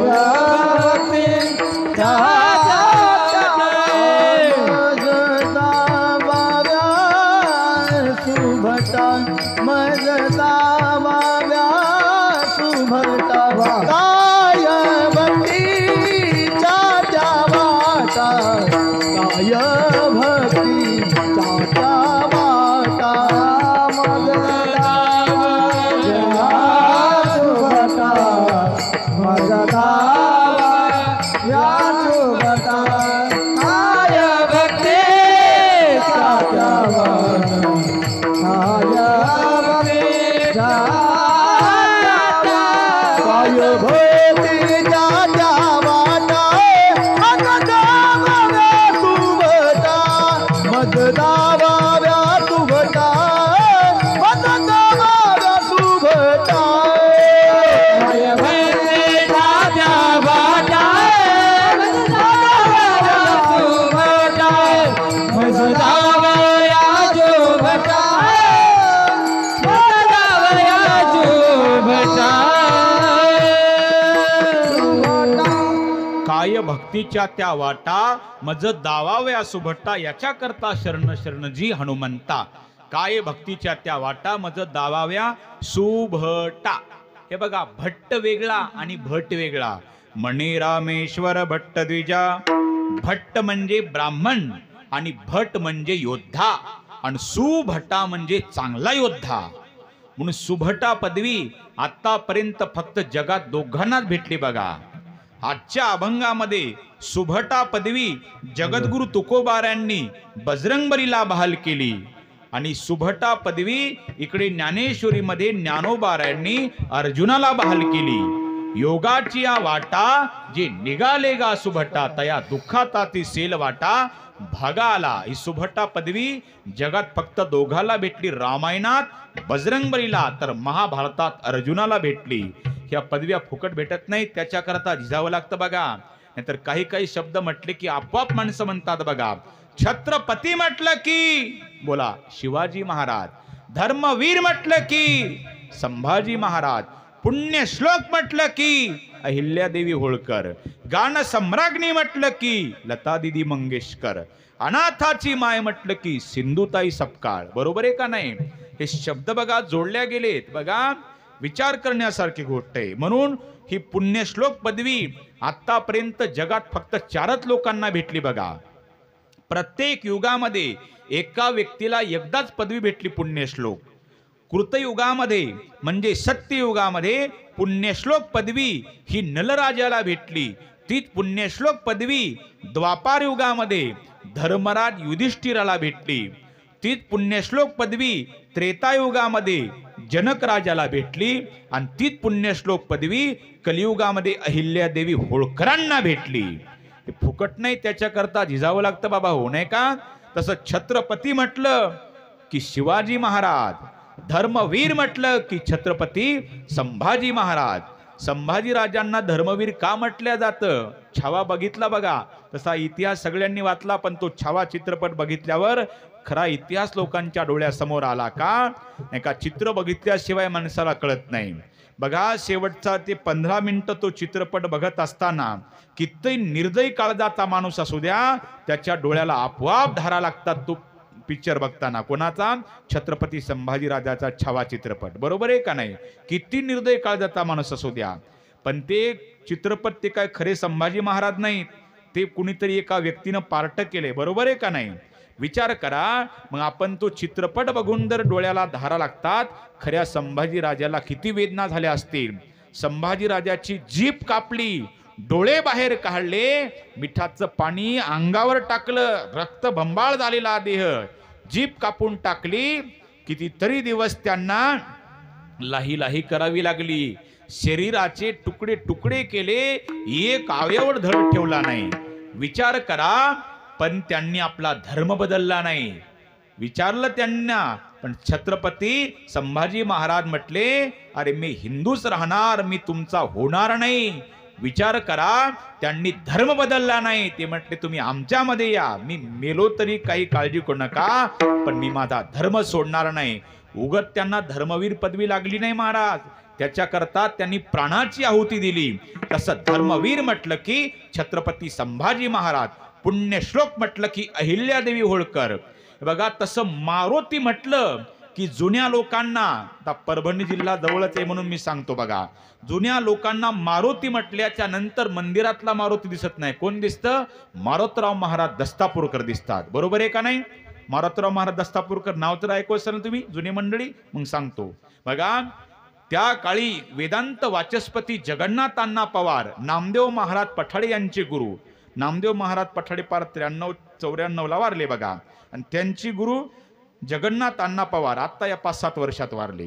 भक्तीच्या सुभटा मजता वाव्या सुभटा, काय भक्तीच्या त्या वाटा, काय भक्तीच्या त्या वाटा, मजता सुभटा मजता या सुभटा, काय भक्तीच्या त्या वाटा, काय भक्तीच्या काय भक्तीच्या त्या वाटा, मज दावाव्या सुभटा, मज दावाव्या सुभटा, काय भक्तीच्या त्या वाटा, मज दावाव्या सुभटा, मज दावाव्या सुभटा, काय भक्तीच्या त्या वाटा मज दावाव्या सुभटा. याच्या करता शरण शरणजी हनुमंता. काय भक्तीच्या त्या वाटा मज दावाव्या सुभटा. हे बघा, भट्ट वेगळा आणि भट वेगळा. मणी रामेश्वर भट्ट द्विजा. भट्ट म्हणजे ब्राह्मण आणि भट म्हणजे योद्धा, आणि सुभटा म्हणजे चांगला योद्धा. म्हणून सुभटा पदवी आतापर्यंत फक्त जगात दोघांनाच भेटली बघा. आजच्या अभंगामध्ये सुभटा पदवी जगद्गुरु तुकोबारायांनी बजरंगबलीला बहाल केली, आणि सुभटा पदवी इकडे ज्ञानेश्वरीमध्ये ज्ञानोबारायांनी अर्जुनाला बहाल केली. योगाची या वाटा जे निघाले गा सुभटा, तया दुःखाता ती सेल वाटा भागाला. ही सुभटा पदवी जगात फक्त दोघाला भेटली, रामायणात बजरंगबलीला, तर महाभारतात अर्जुनाला भेटली. ह्या पदव्या फुकट भेटत नाही, त्याच्याकरता झिजावं लागतं बघा. नाहीतर काही काही शब्द म्हटले की आपोआप माणसं म्हणतात बघा. छत्रपती म्हटलं की बोला शिवाजी महाराज, धर्मवीर म्हटलं की संभाजी महाराज, पुण्यश्लोक म्हटलं की अहिल्यादेवी होळकर, गान सम्राज्ञी म्हटलं की लता दिदी मंगेशकर, अनाथाची माय म्हटलं की सिंधुताई सपकाळ. बरोबर आहे का नाही? हे शब्द बघा जोडल्या गेलेत. बघा, विचार करण्यासारखी गोष्ट आहे. म्हणून ही पुण्यश्लोक पदवी आतापर्यंत जगात फक्त 4च लोकांना भेटली बघा. प्रत्येक युगामध्ये एका व्यक्तीला एकदाच पदवी भेटली पुण्यश्लोक. कृतयुगामध्ये म्हणजे सत्ययुगामध्ये पुण्यश्लोक पदवी ही नलराजाला भेटली. तीच पुण्यश्लोक पदवी द्वापार युगामध्ये धर्मराज युधिष्ठिराला भेटली. तीच पुण्यश्लोक पदवी त्रेतायुगामध्ये जनक राजाला भेटली. आणि तीच पुण्यश्लोक पदवी कलियुगामध्ये अहिल्यादेवी होळकरांना भेटली. हे फुकट नाही, त्याच्याकरता झिजावं लागतं बाबा, हो नाही का? तसं छत्रपती म्हटलं की शिवाजी महाराज, धर्मवीर म्हटलं की छत्रपती संभाजी महाराज. संभाजी राजांना धर्मवीर का म्हटलं जातं? छावा बघितला बघा. तसा इतिहास सगळ्यांनी वाचला, पण तो छावा चित्रपट बघितल्यावर खरा इतिहास लोकांच्या डोळ्यासमोर आला का? नाही का? चित्र बघितल्याशिवाय माणसाला कळत नाही. बघा, शेवटचा ते 15 मिनिटं तो चित्रपट बघत असताना किती निर्दयी काळजाचा माणूस असू द्या, त्याच्या डोळ्याला आपोआप धारा लागतात. तो पिक्चर बघताना कोणाचा? छत्रपती संभाजी राजाचा छावा चित्रपट. बरोबर आहे का नाही? किती निर्दयी काळजाचा माणूस असू द्या, पण ते चित्रपट ते काय खरे संभाजी महाराज नाहीत, ते कुणीतरी एका व्यक्तीनं पार्ट केले. बरोबर आहे का नाही? विचार करा. मग आपण तो चित्रपट बघून जर डोळ्याला धारा लागतात, खऱ्या संभाजी राजाला किती वेदना झाल्या असतील. संभाजी राजाची जीभ कापली, डोळे बाहेर काढले, मिठाचं पाणी अंगावर टाकलं, रक्त भंबाळ झालेला देह, जीभ कापून टाकली. कितीतरी दिवस त्यांना लाही लाही करावी लागली. शरीराचे तुकडे तुकडे केले, एक अवयव धड ठेवला नाही. विचार करा. पण त्यांनी आपला धर्म बदलला नाही. विचारलं त्यांना, पण छत्रपती संभाजी महाराज म्हटले, अरे मी हिंदूच राहणार, मी तुमचा होणार नाही. विचार करा. त्यांनी धर्म बदलला नाही. ते म्हटले, तुम्ही आमच्यामध्ये या, मी मेलो तरी काही काळजी करू नका, पण मी माझा धर्म सोडणार नाही. उगत त्यांना धर्मवीर पदवी लागली नाही महाराज, त्याच्याकरता त्यांनी प्राणाची आहुती दिली. तसं धर्मवीर म्हटलं की छत्रपती संभाजी महाराज, पुण्यश्लोक म्हटलं की अहिल्यादेवी होळकर. बघा, तसं मारुती म्हटलं की जुन्या लोकांना, आता परभणी जिल्हा जवळच आहे म्हणून मी सांगतो बघा, जुन्या लोकांना मारुती म्हटल्याच्या नंतर मंदिरातला मारुती दिसत नाही. कोण दिसतं? मारुतराव महाराज दस्तापूरकर दिसतात. बरोबर आहे का नाही? मारुतराव महाराज दस्तापूरकर नाव तर ऐकू असेल ना तुम्ही जुनी मंडळी. मग सांगतो बघा, त्या काळी वेदांत वाचस्पती जगन्नाथ अण्णा पवार, नामदेव महाराज पठाडे यांचे गुरु. नामदेव महाराज पठाडे पार 93-94 वारले बघा. आणि त्यांची गुरु जगन्नाथ अण्णा पवार आता या 5-7 वर्षात वारले.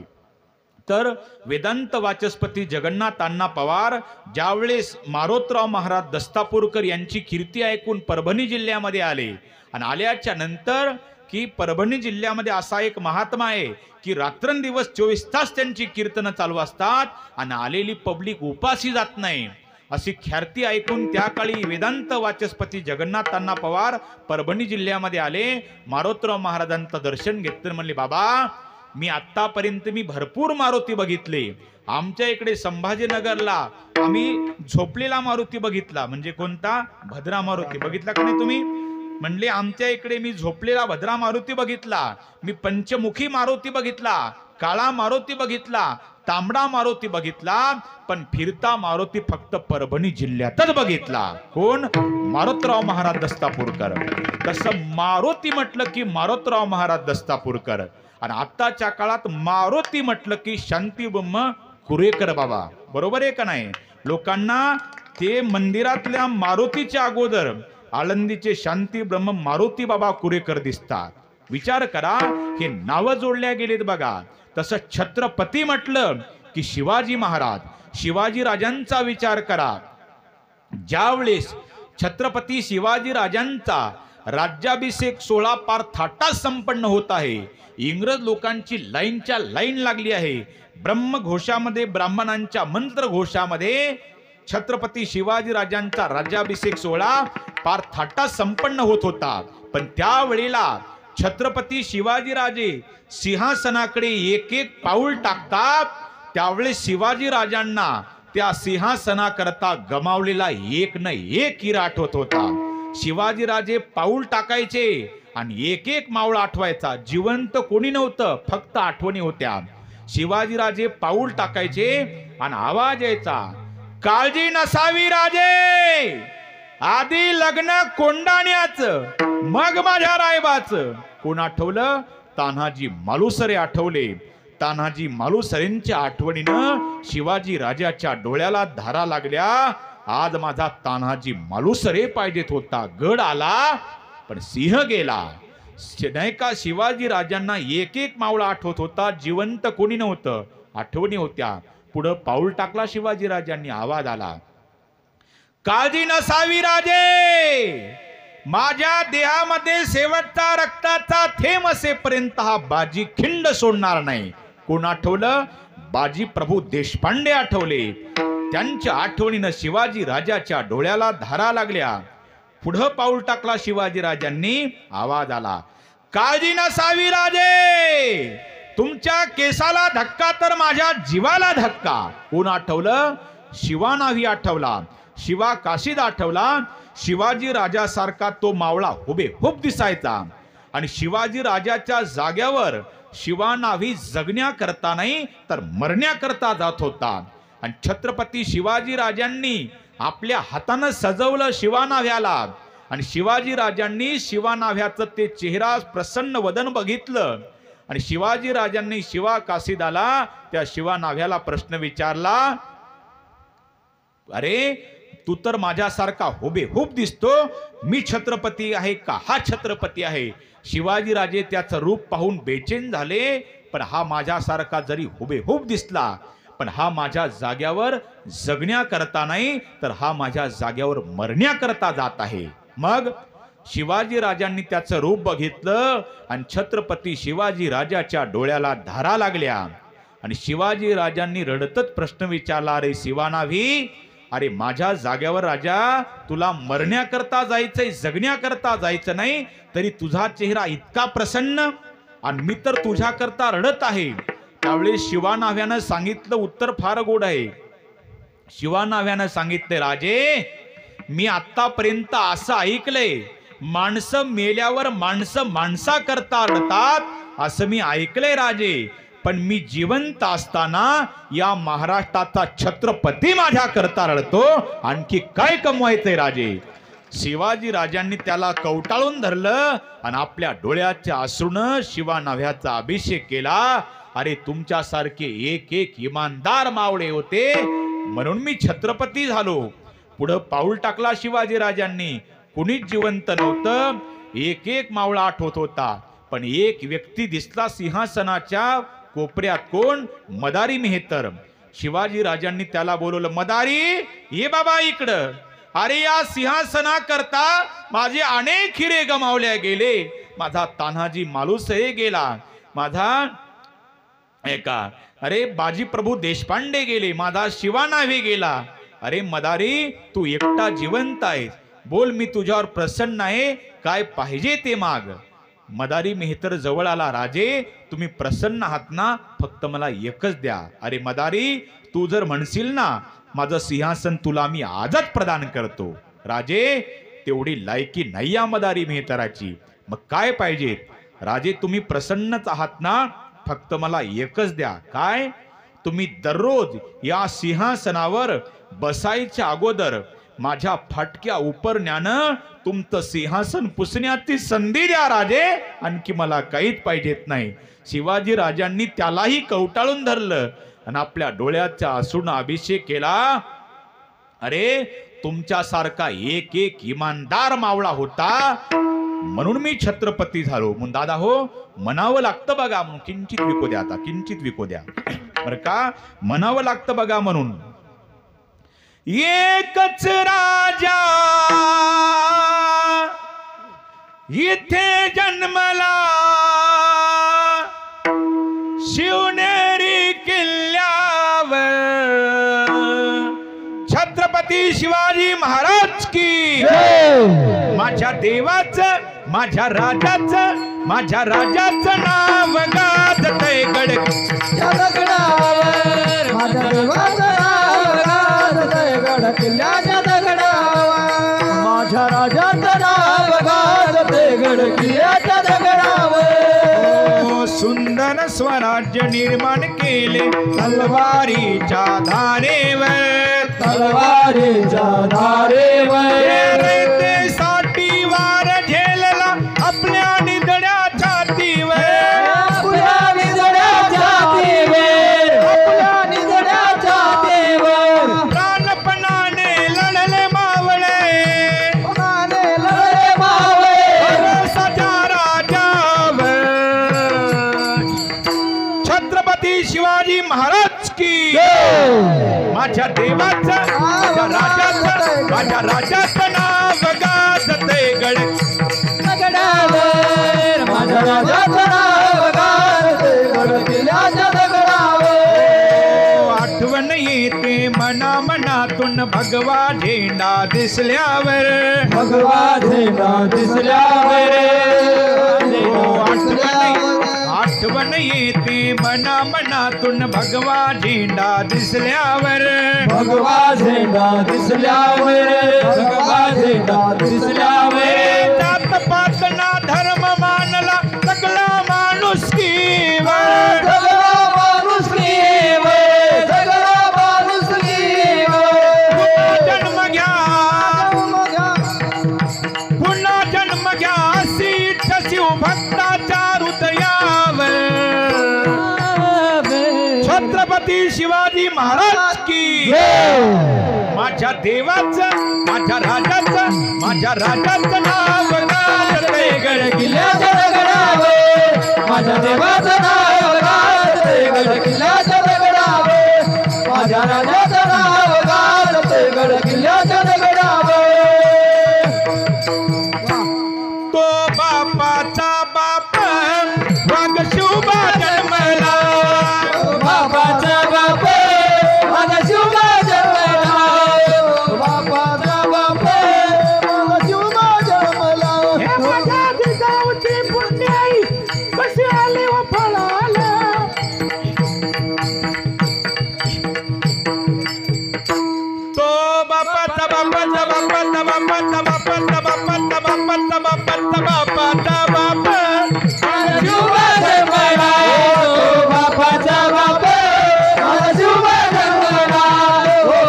तर वेदांत वाचस्पती जगन्नाथ अण्णा पवार ज्यावेळेस मारोतराव महाराज दस्तापूरकर यांची कीर्ती ऐकून परभणी जिल्ह्यामध्ये आले, आणि आल्याच्या नंतर की परभणी जिल्ह्यामध्ये असा एक महात्मा आहे की रात्रंदिवस 24 तास त्यांची कीर्तनं चालू असतात आणि आलेली पब्लिक उपाशी जात नाही. अशी ख्याती ऐकून त्या काळी वेदांत वाचस्पती जगन्नाथ अण्णा पवार परभणी जिल्ह्यामध्ये आले. मारोतराव महाराजांचं दर्शन घेतलं. म्हणले, बाबा मी आतापर्यंत भरपूर मारुती बघितले. आमच्या इकडे संभाजीनगरला आम्ही झोपलेला मारुती बघितला. म्हणजे कोणता? भद्रा मारुती बघितला का नाही तुम्ही? म्हणले, आमच्या इकडे मी झोपलेला भद्रा मारुती बघितला, मी पंचमुखी मारुती बघितला, काळा मारुती बघितला, तांबडा मारुती बघितला, पण फिरता मारुती फक्त परभणी जिल्ह्यातच बघितला. कोण? मारोतराव महाराज दस्तापूरकर. तसं मारुती म्हटलं की मारोतराव महाराज दस्तापूरकर, आणि आताच्या काळात मारुती म्हटलं की शांतीब्रह्म कुरेकर बाबा. बरोबर आहे का नाही? लोकांना ते मंदिरातल्या मारुतीच्या अगोदर आळंदीचे शांतीब्रह्म मारुती बाबा कुरेकर दिसतात. विचार करा, हे नावं जोडल्या गेलेत बघा. तसं छत्रपती म्हटलं की शिवाजी महाराज, शिवाजी राजांचा विचार करा. ज्यावेळेस छत्रपती शिवाजी राजांचा राज्याभिषेक सोहळा पार थाटात संपन्न होत आहे, इंग्रज लोकांची लाईनच्या लाईन लागली आहे. ब्रह्मघोषामध्ये, ब्राह्मणांच्या मंत्रघोषामध्ये छत्रपती शिवाजी राजांचा राज्याभिषेक सोहळा पार थाटात संपन्न होत होता. पण त्यावेळेला छत्रपती शिवाजीराजे सिंहासनाकडे एक एक पाऊल टाकतात, त्यावेळेस शिवाजी राजांना त्या सिंहासनाकरता गमावलेला एक न एक हिरा आठवत होता. शिवाजीराजे पाऊल टाकायचे आणि एक एक मावळ आठवायचा. जिवंत कोणी नव्हतं, फक्त आठवणी होत्या. शिवाजीराजे पाऊल टाकायचे आणि आवाज यायचा, काळजी नसावी राजे, आधी लग्न कोंडाण्याचं, मग माझ्या रायबाचं. कोण आठवलं? तान्हाजी मालुसरे आठवले. तान्हाजी मालुसरेंच्या आठवणीनं शिवाजी राजाच्या डोळ्याला धारा लागल्या. आज माझा तान्हाजी मालुसरे पाहिजेत होता. गड आला पण सिंह गेला. नाही का? शिवाजी राजांना एक एक मावळा आठवत होता. जिवंत कोणी नव्हतं, आठवणी होत्या. पुढं पाऊल टाकला शिवाजी राजांनी. आवाज आला, काळजी नसावी राजे, माझ्या देहामध्ये शेवटचा रक्ताचा थेंब असेपर्यंत हा बाजी खिंड सोडणार नाही. कोण आठवलं? बाजी प्रभू देशपांडे आठवले. त्यांच्या आठवणीनं शिवाजी राजाच्या डोळ्याला धारा लागल्या. पुढं पाऊल टाकला शिवाजी राजांनी. आवाज आला, काळजी नसावी राजे, तुमच्या केसाला धक्का तर माझ्या जीवाला धक्का. कोण आठवलं? शिवा नाव्ही आठवला. शिवा काशीद आठवला. शिवाजी राजासारखा तो मावळा हुबेहूब दिसायचा आणि शिवाजी राजाच्या जाग्यावर शिवा नाव्ही जगण्याकरता नाही तर मरण्याकरता जात होता. आणि छत्रपती शिवाजी राजांनी आपल्या हातानं सजवलं शिवा नाव्याला आणि शिवाजी राजांनी शिवा नाव्याचं ते चेहरा प्रसन्न वदन बघितलं आणि शिवाजी राजांनी शिवा काशीदाला त्या शिवा नाव्याला प्रश्न विचारला, अरे तू तर माझ्यासारखा हुबेहूब दिसतो, मी छत्रपती आहे का हा छत्रपती आहे? शिवाजी राजे त्याचं रूप पाहून बेचैन झाले. पण हा माझ्यासारखा जरी हुबेहूब दिसला, पण हा माझ्या जाग्यावर जगण्याकरता नाही तर हा माझ्या जाग्यावर मरण्याकरता जात आहे. मग शिवाजी राजांनी त्याचं रूप बघितलं आणि छत्रपती शिवाजी राजाच्या डोळ्याला धारा लागल्या आणि शिवाजी राजांनी रडतच प्रश्न विचारला, अरे शिवा नाव्ही, अरे माझ्या जाग्यावर राजा तुला मरण्याकरता जायचंय, जगण्याकरता जायचं नाही, तरी तुझा चेहरा इतका प्रसन्न आणि मी तर तुझ्याकरता रडत आहे. त्यावेळी शिवा नाव्यानं सांगितलं, उत्तर फार गोड आहे. शिवा नाव्यानं सांगितले, राजे मी आतापर्यंत असं ऐकलंय, माणसं मेल्यावर माणसं माणसाकरता रडतात असं मी ऐकलंय राजे, पण मी जिवंत असताना या महाराष्ट्राचा छत्रपती माझ्या करता रडतो, आणखी काय कमवायचंय राजे? शिवाजी राजांनी त्याला कवटाळून धरलं आणि आपल्या डोळ्याच्या अश्रूनं शिवा नाव्याचा अभिषेक केला. अरे तुमच्यासारखे एक एक इमानदार मावळे होते म्हणून मी छत्रपती झालो. पुढं पाऊल टाकला शिवाजी राजांनी. कुणीच जिवंत नव्हतं, एक एक मावळा आठवत होता, पण एक व्यक्ती दिसला सिंहासनाच्या कोपऱ्यात. कोण? मदारी मेहतर. शिवाजी राजांनी त्याला बोलवलं, मदारी ये बाबा इकडं. अरे या सिंहासनाकरता माझे अनेक हिरे गमावले गेले, माझा तान्हाजी मालुसरे गेला, माझा अरे बाजी प्रभू देशपांडे गेले, माझा शिवा नाव्हे गेला. अरे मदारी तू एकटा जिवंत आहेस, बोल मी तुझ्यावर प्रसन्न आहे, काय पाहिजे ते माग. मदारी मेहतर जवळ आला, राजे तुम्ही प्रसन्न आहात ना, फक्त मला एकच द्या. अरे मदारी तू जर म्हणशील ना माझं सिंहासन तुला मी आजच प्रदान करतो. राजे तेवढी लायकी नाही या मदारी मेहतराची, मग काय पाहिजे? राजे तुम्ही प्रसन्नच आहात ना, फक्त मला एकच द्या. काय? तुम्ही दररोज या सिंहासनावर बसायच्या अगोदर माझ्या फाटक्या उपरण्यानं तुमचं सिंहासन पुसण्याची संधी द्या राजे, आणखी मला काहीच पाहिजेत नाही. शिवाजी राजांनी त्यालाही कवटाळून धरलं आणि आपल्या डोळ्याच्या अश्रूनं अभिषेक केला. अरे तुमच्यासारखा एक एक इमानदार मावळा होता म्हणून मी छत्रपती झालो. म्हणून दादा हो म्हणावं लागतं बघा, म्हणून किंचित विकू द्या, आता किंचित विकू द्या बरं का, म्हणावं लागतं बघा. म्हणून एकच राजा इथे जन्मला, शिवनेरी किल्ल्यावर, छत्रपती शिवाजी महाराज की. माझ्या देवाचं, माझ्या राजाचं, माझ्या राजाचं नाव गाजतय गड दगडावर माझ्या देवाचं नाव गाजतय गड किल्ल्याच्या दगडावर माझ्या राजाचं नाव गाजतय गड किल्ल्याच्या दगडावर सुंदर स्वराज्य निर्माण केले तलवारीच्या धारेवर तलवारीच्या धारेवर साठी वार झेलला आपल्या निधड्या छातीवर आपल्या निधड्या छातीवर आपल्या निधड्या छातीवर प्राणपणाने लढले मावळे पणाने लढले मावळे सजा राजावर छत्रपती शिवाजी महाराज की माझ्या देवाचं माझ्या राजाचं नाव गाजतय गड दगडावर माझ्या राजाचं नाव गाजतय गड किल्ल्याच्या दगडावर आठवण येते मना मनातून भगवा झेंडा दिसल्यावर भगवा झेंडा दिसल्यावर आठवण येते मना मनातून भगवा झेंडा दिसल्यावर भगवा झेंडा दिसल्यावर भगवा झेंडा दिसल्यावर जात पात ना धर्म मानला सगळा माणुसकीवर सगळा माणुसकीवर सगळा माणुसकीवर जन्म घ्या पुन्हा जन्म घ्या अशी इच्छा शिवभक्ताच्या हृदयावर छत्रपती शिवाजी महाराज की माझ्या देवाचं माझ्या राजाचं नाव गाजतय गड किल्ल्याच्या दगडावर माझ्या देवाचं नाव गाजतय गड किल्ल्याच्या दगडावर माझ्या राजाचं नाव गाजतय गड किल्ल्याच्या दगडावर तो बापाचा बाप वाघ शिवबा जन्मला बापाचा बाप माझा शिवबा जन्मला बापाचा बाप माझा शिवबा जन्मला हे माझ्या जिजाऊची पुण्याई कशी आली व फळाला तो बापाचा बापाचा बापाचा बापाचा बापाचा बापाचा बापाचा बापाचा बापाचा बाप शिवबा जन्मला बापाचा बाप माझा शिवबा जन्मला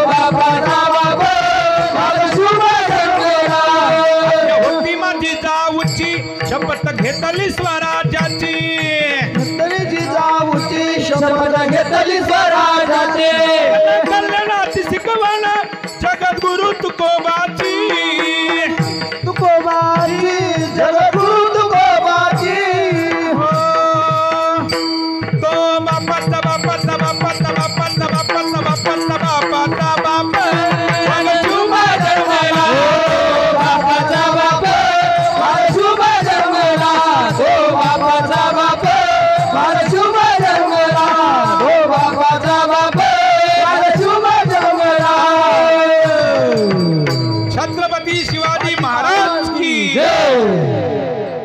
बापाचा बाप माझा शिवबा जन्मला होती माझी जाऊची शपथ घेतली स्वराज्याची तरीची जाऊची शपथ घेतली स्वराज्याची कल्याणाची शिकवण जगद्गुरु तुकोबाची तुकोबाची जगद्गुरु तुकोबाची हो. तो बापाचा बापाचा बापाचा बापाचा बापाचा बापाचा बापाचा बाप वाघ शिवबा जन्मला बापाचा बाप माझा शिवबा जन्मला बापाचा बाप माझा शिवबा जन्मला बापाचा बाप माझा शिवबा जन्मला छत्रपती शिवाजी महाराज की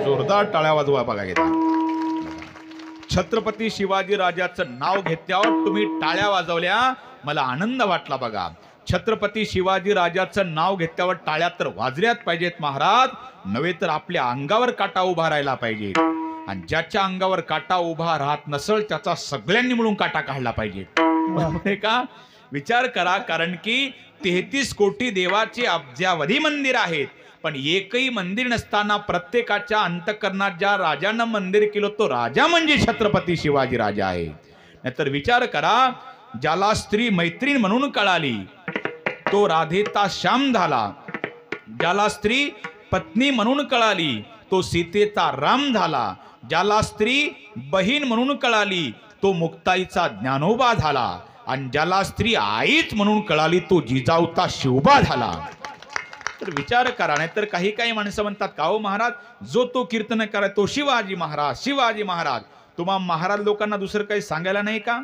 जोरदार टाळ्या वाजवा बघा घेता छत्रपती शिवाजी राजाचं नाव घेतल्यावर तुम्ही टाळ्या वाजवल्या मला आनंद वाटला बघा छत्रपती शिवाजी राजाचं नाव घेतल्यावर टाळ्या तर वाजल्याच पाहिजेत महाराज नव्हे तर आपल्या अंगावर काटा उभा राहायला पाहिजे आणि ज्याच्या अंगावर काटा उभा राहत नसेल त्याचा सगळ्यांनी मिळून काटा काढला पाहिजे बरोबर आहे का विचार करा कारण की 33 कोटी देवाचे अब्जावधी मंदिर आहेत पण एकही मंदिर नसताना प्रत्येकाच्या अंतःकरणात ज्या राजानं मंदिर केलं तो राजा म्हणजे छत्रपती शिवाजी राजा आहे नाहीतर विचार करा ज्याला स्त्री मैत्रीण म्हणून कळाली तो राधेचा श्याम झाला ज्याला स्त्री पत्नी म्हणून कळाली तो सीतेचा राम झाला ज्याला स्त्री बहीण म्हणून कळाली तो मुक्ताईचा ज्ञानोबा झाला आणि ज्याला स्त्री आईच म्हणून कळाली तो जिजाऊचा शिवबा झाला तर विचार करा नाही तर काही माणसं म्हणतात का हो महाराज जो तो कीर्तन करा तो शिवाजी महाराज तुम्हा महाराज लोकांना दुसरं काही सांगायला नाही का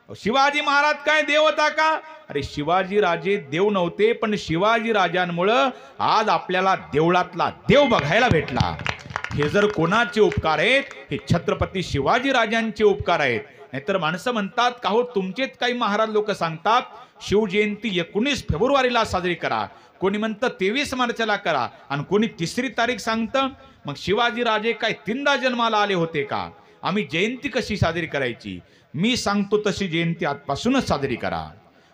शिवाजी महाराज काय देव होता का अरे शिवाजी राजे देव नव्हते पण शिवाजी राजांमुळं आज आपल्याला देवळातला देव बघायला भेटला हे जर कोणाचे उपकार आहेत, हे छत्रपती शिवाजी राजांचे उपकार आहेत. नाहीतर माणसं म्हणतात का हो तुमचेच काही महाराज लोक सांगतात शिवजयंती 19 फेब्रुवारीला साजरी करा, कोणी म्हणतं 23 मार्चला करा आणि कोणी 3 तारीख सांगतं. मग शिवाजी राजे काय 3दा जन्माला आले होते का? आम्ही जयंती कशी साजरी करायची? मी सांगतो तशी जयंती आजपासूनच साजरी करा.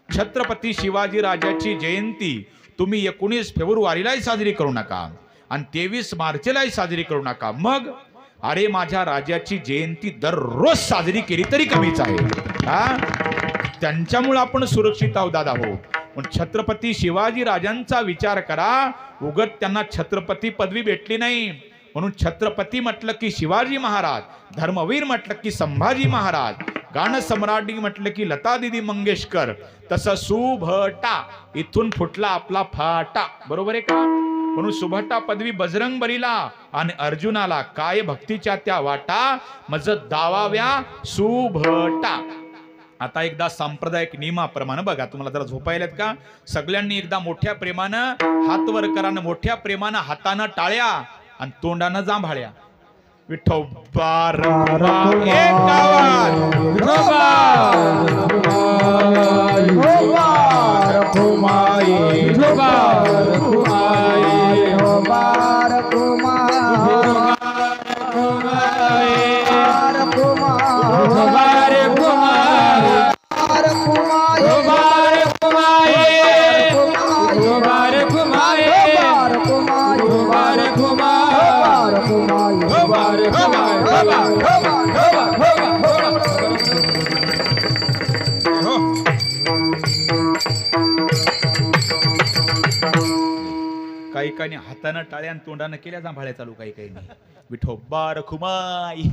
छत्रपती शिवाजी राजाची जयंती तुम्ही 19 फेब्रुवारीलाही साजरी करू नका आणि 23 मार्चलाही साजरी करू नका. मग अरे माझ्या राजाची जयंती दररोज साजरी केली तरी कमीच आहे. त्यांच्यामुळे आपण सुरक्षित आहोत दादा हो. पण छत्रपती शिवाजी राजांचा विचार करा. उगत त्यांना छत्रपती पदवी भेटली नाही म्हणून छत्रपती म्हटलं की शिवाजी महाराज, धर्मवीर म्हटलं की संभाजी महाराज, गाणं सम्राटी म्हटलं की लता दिदी मंगेशकर, तसं सुभटा इथून फुटला आपला फाटा. बरोबर आहे का? म्हणून सुभटा पदवी बजरंग बलीला आणि अर्जुनाला, काय भक्तीच्या त्या वाटा मज दावाव्या सुभटा. आता एकदा सांप्रदायिक नियमाप्रमाणे बघा, तुम्हाला जरा झोपायलात का? सगळ्यांनी एकदा मोठ्या प्रेमानं हात वर करा, मोठ्या प्रेमानं हातानं टाळ्या आणि तोंडानं जांभाळ्या. विठोबार एक काही काही हातानं टाळ्या आणि तोंडानं केल्या जांभाळ्या चालू, काही काही नाही. विठोबा रखुमाई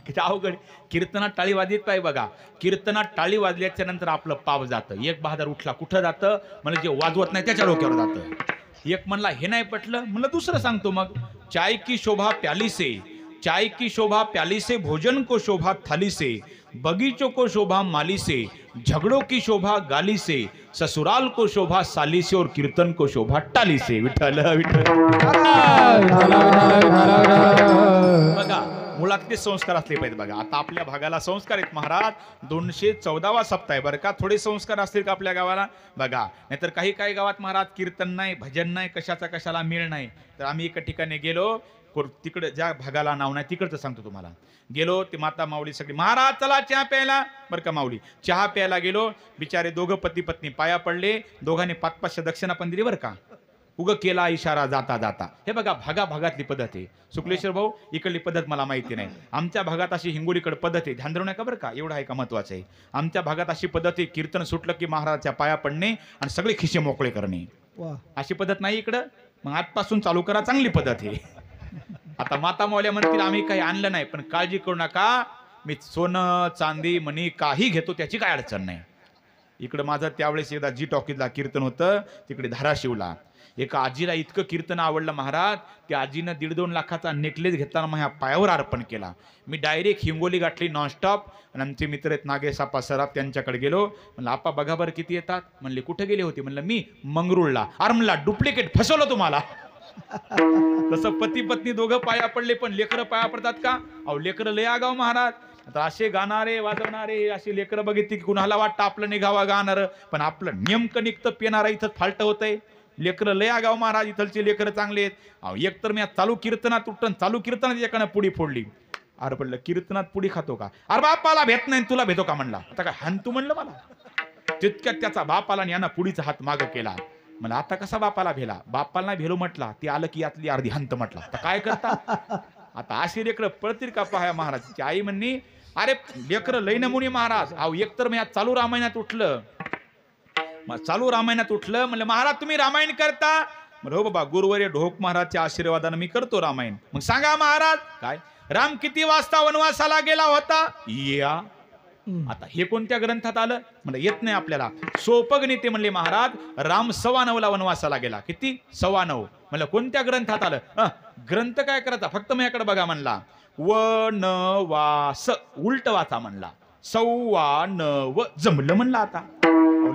किती अवघड. कीर्तनात टाळी वाजलीत पाहिजे बघा. कीर्तनात टाळी वाजल्याच्या नंतर आपलं पाव जातं. एक बहादर उठला कुठं जातं? म्हणजे जे वाजवत नाही त्याच्या डोक्यावर जातं. एक म्हणला हे नाही पटलं, म्हणलं दुसरं सांगतो मग. चाय की शोभा प्याली से, चाय की शोभा प्याली से, भोजन को शोभा थाली से, बगीचों को शोभा माली से, झगड़ों की शोभा गाली से, ससुराल को शोभा साली से और कीर्तन को शोभा टाली से. विठ्ठल विठ्ठल. बघा मुळातले संस्कार असले पाहिजे बघा. आता आपल्या भागाला संस्कार आहेत महाराज. 214वा सप्ताह आहे बरं का. थोडे संस्कार असतील का आपल्या गावाला बघा. नाहीतर काही काही गावात महाराज कीर्तन नाही, भजन नाही, कशाचा कशाला मेळ नाही. तर आम्ही एका ठिकाणी गेलो, तिकडे ज्या भागाला नाव नाही तिकडचं सांगतो तुम्हाला. गेलो, ते माता माऊली सगळी, महाराज चला चहा प्यायला. बरं का माऊली चहा प्यायला गेलो. बिचारे दोघं पती पत्नी पाया पडले. दोघांनी 500 दक्षिणा पण दिली बरं का. उग केला इशारा जाता जाता. हे बघा भागाभागातली पद्धत आहे. शुक्लेश्वर भाऊ इकडली पद्धत मला माहिती नाही. आमच्या भागात अशी हिंगोलीकडे पद्धत आहे. ध्यान देऊ नका बरं का, एवढं आहे का महत्वाचं आहे. आमच्या भागात अशी पद्धत आहे, कीर्तन सुटलं की महाराजाच्या पाया पडणे आणि सगळे खिशे मोकळे करणे. अशी पद्धत नाही इकडं. मग आजपासून चालू करा, चांगली पद्धत आहे. आता माता माऊल्या म्हणतील आम्ही काही आणलं नाही, पण काळजी करू नका, मी सोनं चांदी मणी काही घेतो, त्याची काय अडचण नाही. इकडं माझं त्यावेळेस एकदा जी टॉकीजला कीर्तन होतं, तिकडे धाराशिवला एका आजीला इतकं कीर्तन आवडलं महाराज, त्या आजीनं 1.5-2 लाखाचा नेकलेस घेताना माझ्या पायावर अर्पण केला. मी डायरेक्ट हिंगोली गाठली नॉनस्टॉप. आणि आमचे मित्र आहेत नागेश आप्पा सराफ, त्यांच्याकडे गेलो. म्हणलं आप्पा बघा बरं किती येतात. म्हणले कुठे गेले होते? म्हणलं मी मंगरुळला. अरे म्हणला डुप्लिकेट, फसवलं तुम्हाला. तसं पती पत्नी दोघं पाया पडले, पण लेकरं पाया पडतात का? अहो लेकरं लय आगाव महाराज. आता असे गाणारे वाजवणारे असे लेकरं बघितली की कुणाला वाटतं आपलं निघावं गाणार, पण आपलं नेमकं निघतं पेणारा इथं फाल्ट होतंय. लेकरं लय आगाव महाराज, इथलचे लेकरं चांगले आहेत. अहो एक तर मी चालू कीर्तनात उठण, चालू कीर्तनात एकानं पुडी फोडली. अरे पडलं कीर्तनात पुडी खातो का? अरे बापाला भेट नाही तुला भेटो का म्हणला. आता काय हान तू म्हणलं मला. तितक्यात त्याचा बापाला आणि यानं पुडीचा हात माग केला. मला आता कसा बापाला भेला? बापाला नाही भेलो म्हटला, ती आलं की यातली अर्धी हंत म्हटला. आता काय करता? आता अशी लेकरं पळतील का पहा महाराज. आई म्हणली अरे लेकरं लय नमुनी महाराज. अहो एकतर मी चालू रामायणात उठलं, चालू रामायणात उठलं. म्हणलं महाराज तुम्ही रामायण करता? म्हणलं हो बाबा, गुरुवर्य ढोक महाराजच्या आशीर्वादानं मी करतो रामायण. मग सांगा महाराज काय, राम किती वाजता वनवासाला गेला होता? या आता हे कोणत्या ग्रंथात आलं? म्हणजे येत नाही आपल्याला. सोपं गणित म्हणले महाराज, राम 9:15 वनवासाला गेला. किती? 9:15. म्हणलं कोणत्या ग्रंथात आलं? ग्रंथ काय करायचा, फक्त माझ्याकडे बघा म्हणला. वनवास उलट वाचा म्हणला. 9:15 जमलं म्हणलं. आता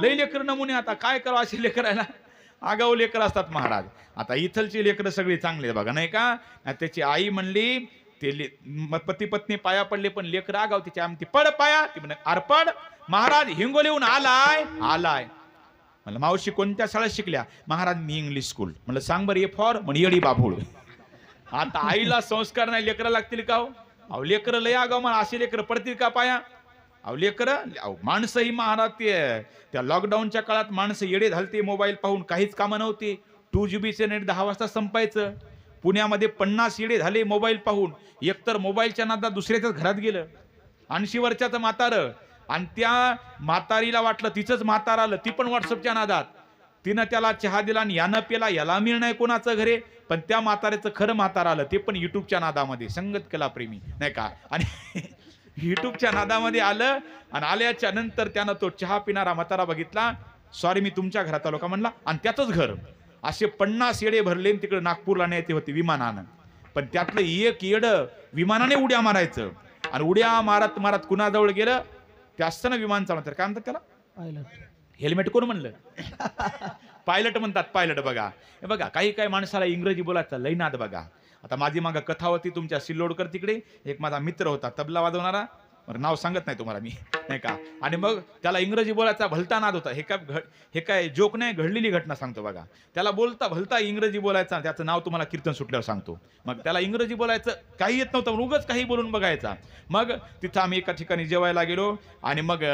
लय लेकर नमुने, आता काय करावं असे लेकरायला. आगाऊ लेकर असतात महाराज. आता इथलची लेकरं सगळी चांगली आहे बघा नाही का. त्याची आई म्हणली ते पती पत्नी पाया पडले पण लेकर आगाव. तिची आमती पड पाया. ती म्हणे अर्पड महाराज हिंगोलीहून आलाय. म्हणलं मावशी कोणत्या शाळेत शिकल्या. महाराज मी इंग्लिश स्कूल. म्हणलं सांग बरं ए फॉर म्हण येडी बाभूळ. आता आईला संस्कार नाही लेकरं लागतील का हो. अहो लेकरं लय आगाव मला असे लेकरं पडतील का पाया. अहो लेकरं माणसं ही महाराज त्या लॉकडाऊनच्या काळात माणसं येडे झालते मोबाईल पाहून. काहीच कामं नव्हती. 2GB नेट 10 वाजता संपायचं. पुण्यामध्ये 50 येडे झाले मोबाईल पाहून. एकतर मोबाईलच्या नादात दुसऱ्याच्याच घरात गेलं 80 वर्षाचं म्हातारं. आणि त्या म्हातारीला वाटलं तिचंच म्हातार आलं. ती पण व्हॉट्सअपच्या नादात. तिनं त्याला चहा दिला आणि यानं पेला. याला मिळ नाही कोणाचं घरे. पण त्या म्हाताऱ्याचं खरं म्हातार आलं. ते पण युट्यूबच्या नादामध्ये. संगत कला प्रेमी नाही का. आणि युट्यूबच्या नादामध्ये आलं. आणि आल्याच्या नंतर त्यानं तो चहा पिणारा म्हातारा बघितला. सॉरी मी तुमच्या घरात आलो का म्हणला. आणि त्याचंच घर. असे 50 येडे भरले. तिकडे नागपूरला न्यायचे होते विमानानं. पण त्यातलं एक येडं विमानाने उड्या मारायचं. आणि उड्या मारत मारत कुणाजवळ गेलं. ते असताना विमान चालवत काय म्हणतात त्याला पायलट. हेल्मेट कोण म्हणलं. पायलट म्हणतात. पायलट बघा हे बघा काही माणसाला इंग्रजी बोलायचं लई नाद बघा. आता माझी मागं कथा होती तुमच्या सिल्लोडकर तिकडे. एक माझा मित्र होता तबला वाजवणारा. नाव सांगत नाही तुम्हाला मी नाही का. आणि मग त्याला इंग्रजी बोलायचा भलता नाद होता. हे काय जोक नाही घडलेली घटना सांगतो बघा. त्याला बोलता भलता इंग्रजी बोलायचा. त्याचं नाव तुम्हाला कीर्तन सुटल्यावर सांगतो. मग त्याला इंग्रजी बोलायचं काही येत नव्हतं. उगाच काही बोलून बघायचा. मग तिथं आम्ही एका ठिकाणी जेवायला गेलो. आणि मग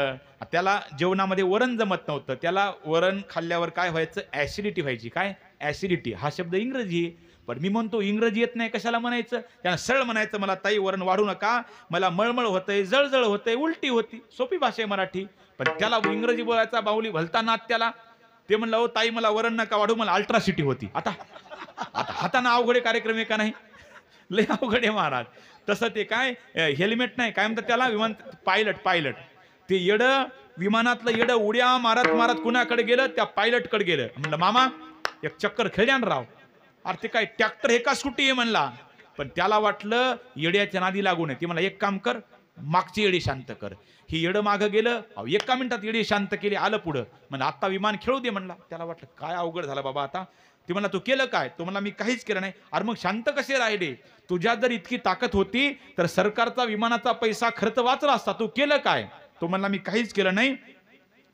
त्याला जेवणामध्ये वरण जमत नव्हतं. त्याला वरण खाल्ल्यावर काय व्हायचं ऍसिडिटी व्हायची. काय ऍसिडिटी हा शब्द इंग्रजी. पण मी म्हणतो इंग्रजी येत नाही कशाला म्हणायचं. त्यानं सरळ म्हणायचं मला ताई वरण वाढू नका. मला मळमळ होतंय जळजळ होतंय उलटी होती. सोपी भाषा आहे मराठी. पण त्याला इंग्रजी बोलायचा बाहुली भलता नाद त्याला. ते म्हणलं हो ताई मला वरण नका वाढू मला अल्ट्रासिटी होती. आता हाताना अवघडे कार्यक्रम आहे का नाही. लय अवघड आहे महाराज. तसं ते काय हेल्मेट नाही काय म्हणतात त्याला विमान पायलट ते येडं विमानातलं येडं उड्या मारत मारत कुणाकडे गेलं त्या पायलटकडे गेलं. म्हणलं मामा एक चक्कर खेळ्यान राव. अरे ते काय ट्रॅक्टर हे का स्कूटी आहे म्हणला. पण त्याला वाटलं येड्याच्या नादी लागू नये. ती मला एक काम कर मागची येडी शांत कर. ही येडं मागं गेलं. एका मिनिटात येडी शांत केली. आलं पुढं. म्हणलं आता विमान खेळू दे म्हणला. त्याला वाटलं काय अवघड झालं बाबा आता. ती म्हणला तू केलं काय. तो म्हणला मी काहीच केलं नाही. अरे मग शांत कसे राहिले. तुझ्यात जर इतकी ताकद होती तर सरकारचा विमानाचा पैसा खर्च वाचला असता. तू केलं काय. तो म्हणला मी काहीच केलं नाही.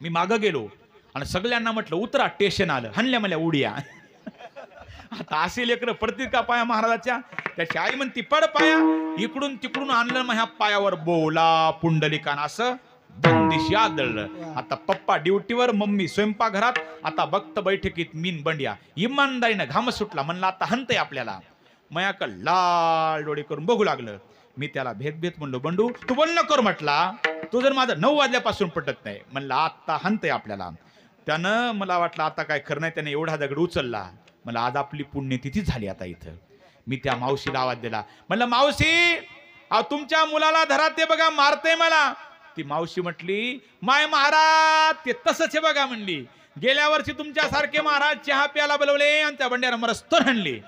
मी मागं गेलो आणि सगळ्यांना म्हटलं उतरा स्टेशन आलं. हाणल्या मला उड्या. आता असे लेकरं पडतील का पाया महाराजाच्या. त्याची आई म्हणती पड पाया. इकडून तिकडून आणलं मग ह्या पायावर बोला पुंडलिकान असं बंदिशी आदळलं. आता पप्पा ड्युटीवर मम्मी स्वयंपाकघरात. आता बघत बैठकीत मीन बंड्या. इमानदारीनं घाम सुटला. म्हणला आता हनतय आपल्याला. मयाक लाल डोळे करून बघू लागलं. मी त्याला भेद म्हणलो बंडू तू बोल न कर म्हटला. तू जर माझं 9 वाजल्यापासून पटत नाही म्हणलं आता हनतय आपल्याला. त्यानं मला वाटलं आता काय खरं नाही. त्याने एवढा दगड उचलला. मला आज आपली पुण्यतिथी झाली आता इथं. मी त्या मावशीला आवाज दिला. म्हणलं मावशी तुमच्या मुलाला धरा ते बघा मारते मला. ती मावशी म्हटली माय महाराज ते तसंच आहे बघा म्हणली. गेल्या वर्षी तुमच्यासारखे महाराज चहा प्यायला बोलवले आणि त्या बंड्याला मरस्तोर हाणली.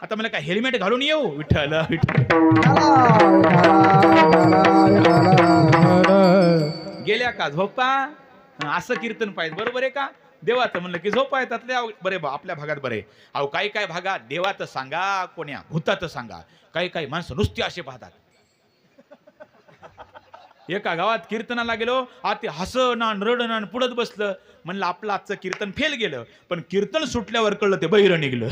आता मला काय हेल्मेट घालून येऊ. विठ्ठल गेल्या का झोपा असं कीर्तन पाहिजे बरोबर आहे का. देवाचं म्हणलं की झोपा येतात बरे बा आपल्या भागात बरे. अहो काही भागात देवाचं सांगा कोण्या भूताचं सांगा. काही माणसं नुसती असे पाहतात. एका गावात कीर्तनाला गेलो. ते हसणं रडणं पुढत बसलं. म्हणलं आपलं आजचं कीर्तन फेल गेलं. पण कीर्तन सुटल्यावर कळलं ते बहिरं निघलं.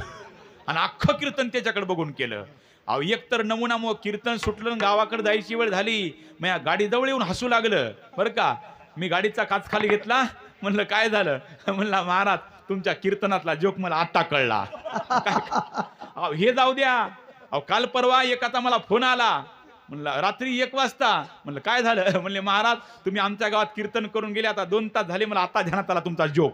आणि अख्खं कीर्तन त्याच्याकडे बघून केलं. अहो एकतर नमुना मग कीर्तन सुटलं गावाकडे जायची वेळ झाली. मग या गाडी जवळ येऊन हसू लागलं बरं का. मी गाडीचा काच खाली घेतला. म्हणलं काय झालं. म्हणला महाराज तुमच्या कीर्तनातला जोक मला आता कळला. हे जाऊ द्या. काल परवा एकाचा मला फोन आला. म्हणलं रात्री 1 वाजता. म्हणलं काय झालं. म्हणले महाराज तुम्ही आमच्या गावात कीर्तन करून गेले. आता 2 तास झाले. मला आता ध्यानात आला तुमचा जोक.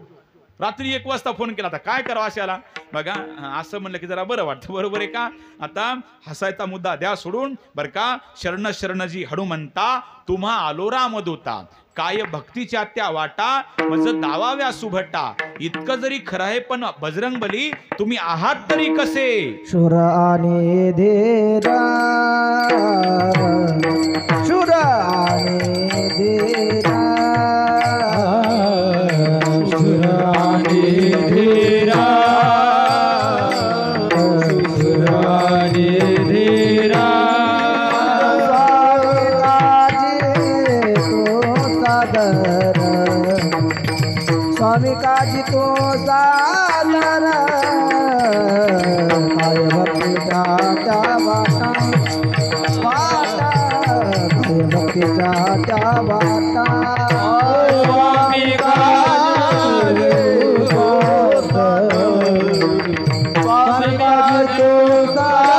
रात्री 1 वाजता फोन केला. आता काय करावं अशाला बघा. असं म्हणलं की जरा बरं वाटतं बरोबर आहे का. आता हसायचा मुद्दा द्या सोडून बरं का. शरण शरणजी हनुमंता तुम्हा आलो रामदूता. काय भक्तीच्या त्या वाटा मज दावाव्या सुभटा. इतकं जरी खरं आहे पण बजरंगबली तुम्ही आहात तरी कसे. शुर आणि धीरा शुर आणि धीरा शुर आणि धीरा स्वामी काजी तो सादर काय भक्तीच्या त्या वाटा वाटा काय भक्तीच्या त्या वाटा स्वामी काजी स्वामी काजी तो सादर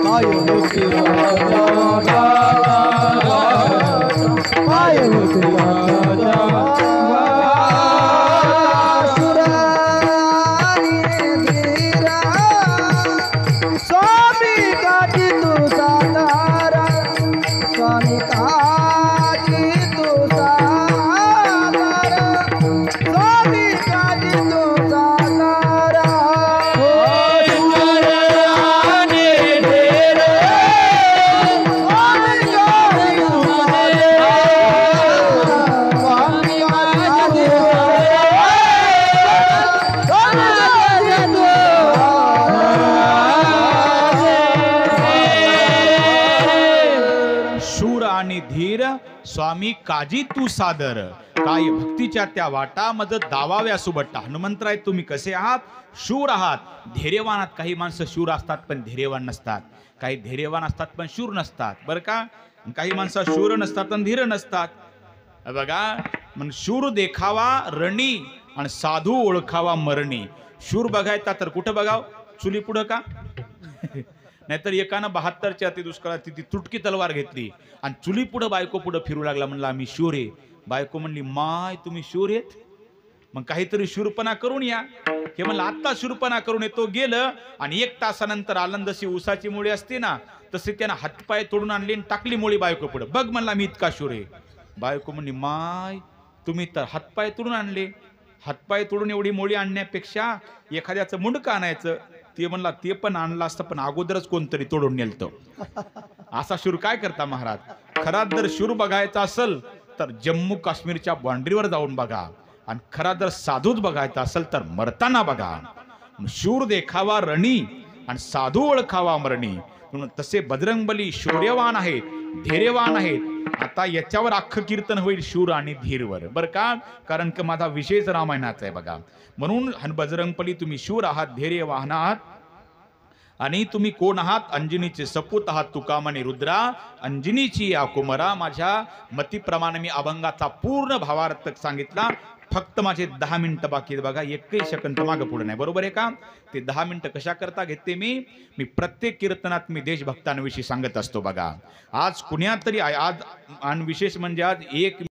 काय भक्तीच्या त्या वाटा काय भक्तीच्या स्वामी काजी तू सातारा स्वामी काजी तू सातारा स्वामी काजी तू सातारा शूर आणि धीर स्वामी काजी तू सादर काय भक्तीच्या त्या वाटा मज दावाव्या सुबट्टा. हनुमंतराय तुम्ही कसे आहात? शूर आहात, धैर्यवान आहात. काही माणसं शूर असतात पण धैर्यवान नसतात, काही धैर्यवान असतात पण शूर नसतात बरं का. काही माणसं शूर नसतात आणि धीर नसतात. बघा म्हण शूर देखावा रणी आणि साधू ओळखावा मरणी. शूर बघायचा तर कुठं बघाव? चुली पुढं का? नाहीतर एकानं 72च्या अति दुष्काळात ती तुटकी तलवार घेतली आणि चुली पुढं बायको पुढं फिरू लागला. म्हणला आम्ही शूर आहे. बायको म्हणली माय तुम्ही शूर आहेत? मग काहीतरी शूरपणा करून या. हे म्हणलं आत्ता शूरपणा करून येतो. गेलं आणि 1 तासानंतर आनंद जशी उसाची मुळी असते ना तसे त्यानं हातपाय तोडून आणली आणि टाकली मुळी बायको पुढं. बघ म्हणला मी इतका शूर आहे. बायको म्हणली माय तुम्ही तर हातपाय तोडून आणले. हातपाय तोडून एवढी मुळी आणण्यापेक्षा एखाद्याचं मुंडकं आणायचं. ते म्हणला ते पण आणलं असतं पण अगोदरच कोणतरी तोडून नेलतं. असा शूर काय करता महाराज? खरा जर शूर बघायचा असेल तर जम्मू काश्मीरच्या बाँड्रीवर जाऊन बघा आणि खरा जर साधूच बघायचा असेल तर मरताना बघा. शूर देखावा रणी आणि साधू ओळखावा मरणी. म्हणून तसे बजरंगबली शौर्यवान आहेत, धैर्यवान आहेत. आता याच्यावर अख्खं कीर्तन होईल शूर आणि धीरवर बरं का. कारण की माझा विशेष रामायणाचा आहे बघा. म्हणून बजरंगबली तुम्ही शूर आहात, धैर्यवान आहात. आणि तुम्ही कोण आहात? अंजनीचे सपूत आहात तुकामणी रुद्रा. अंजनीची या कुमरा. माझ्या मतीप्रमाणे मी अभंगाचा पूर्ण भावार्थ सांगितला. फक्त माझे 10 मिनिटं बाकी आहेत बघा. 1 सेकंद मागं पुढे नाही. बरोबर आहे का? ते 10 मिनिटं कशा करता घेते मी प्रत्येक कीर्तनात मी देशभक्तांविषयी सांगत असतो बघा. आज कुण्या तरी आज आणि विशेष म्हणजे आज 1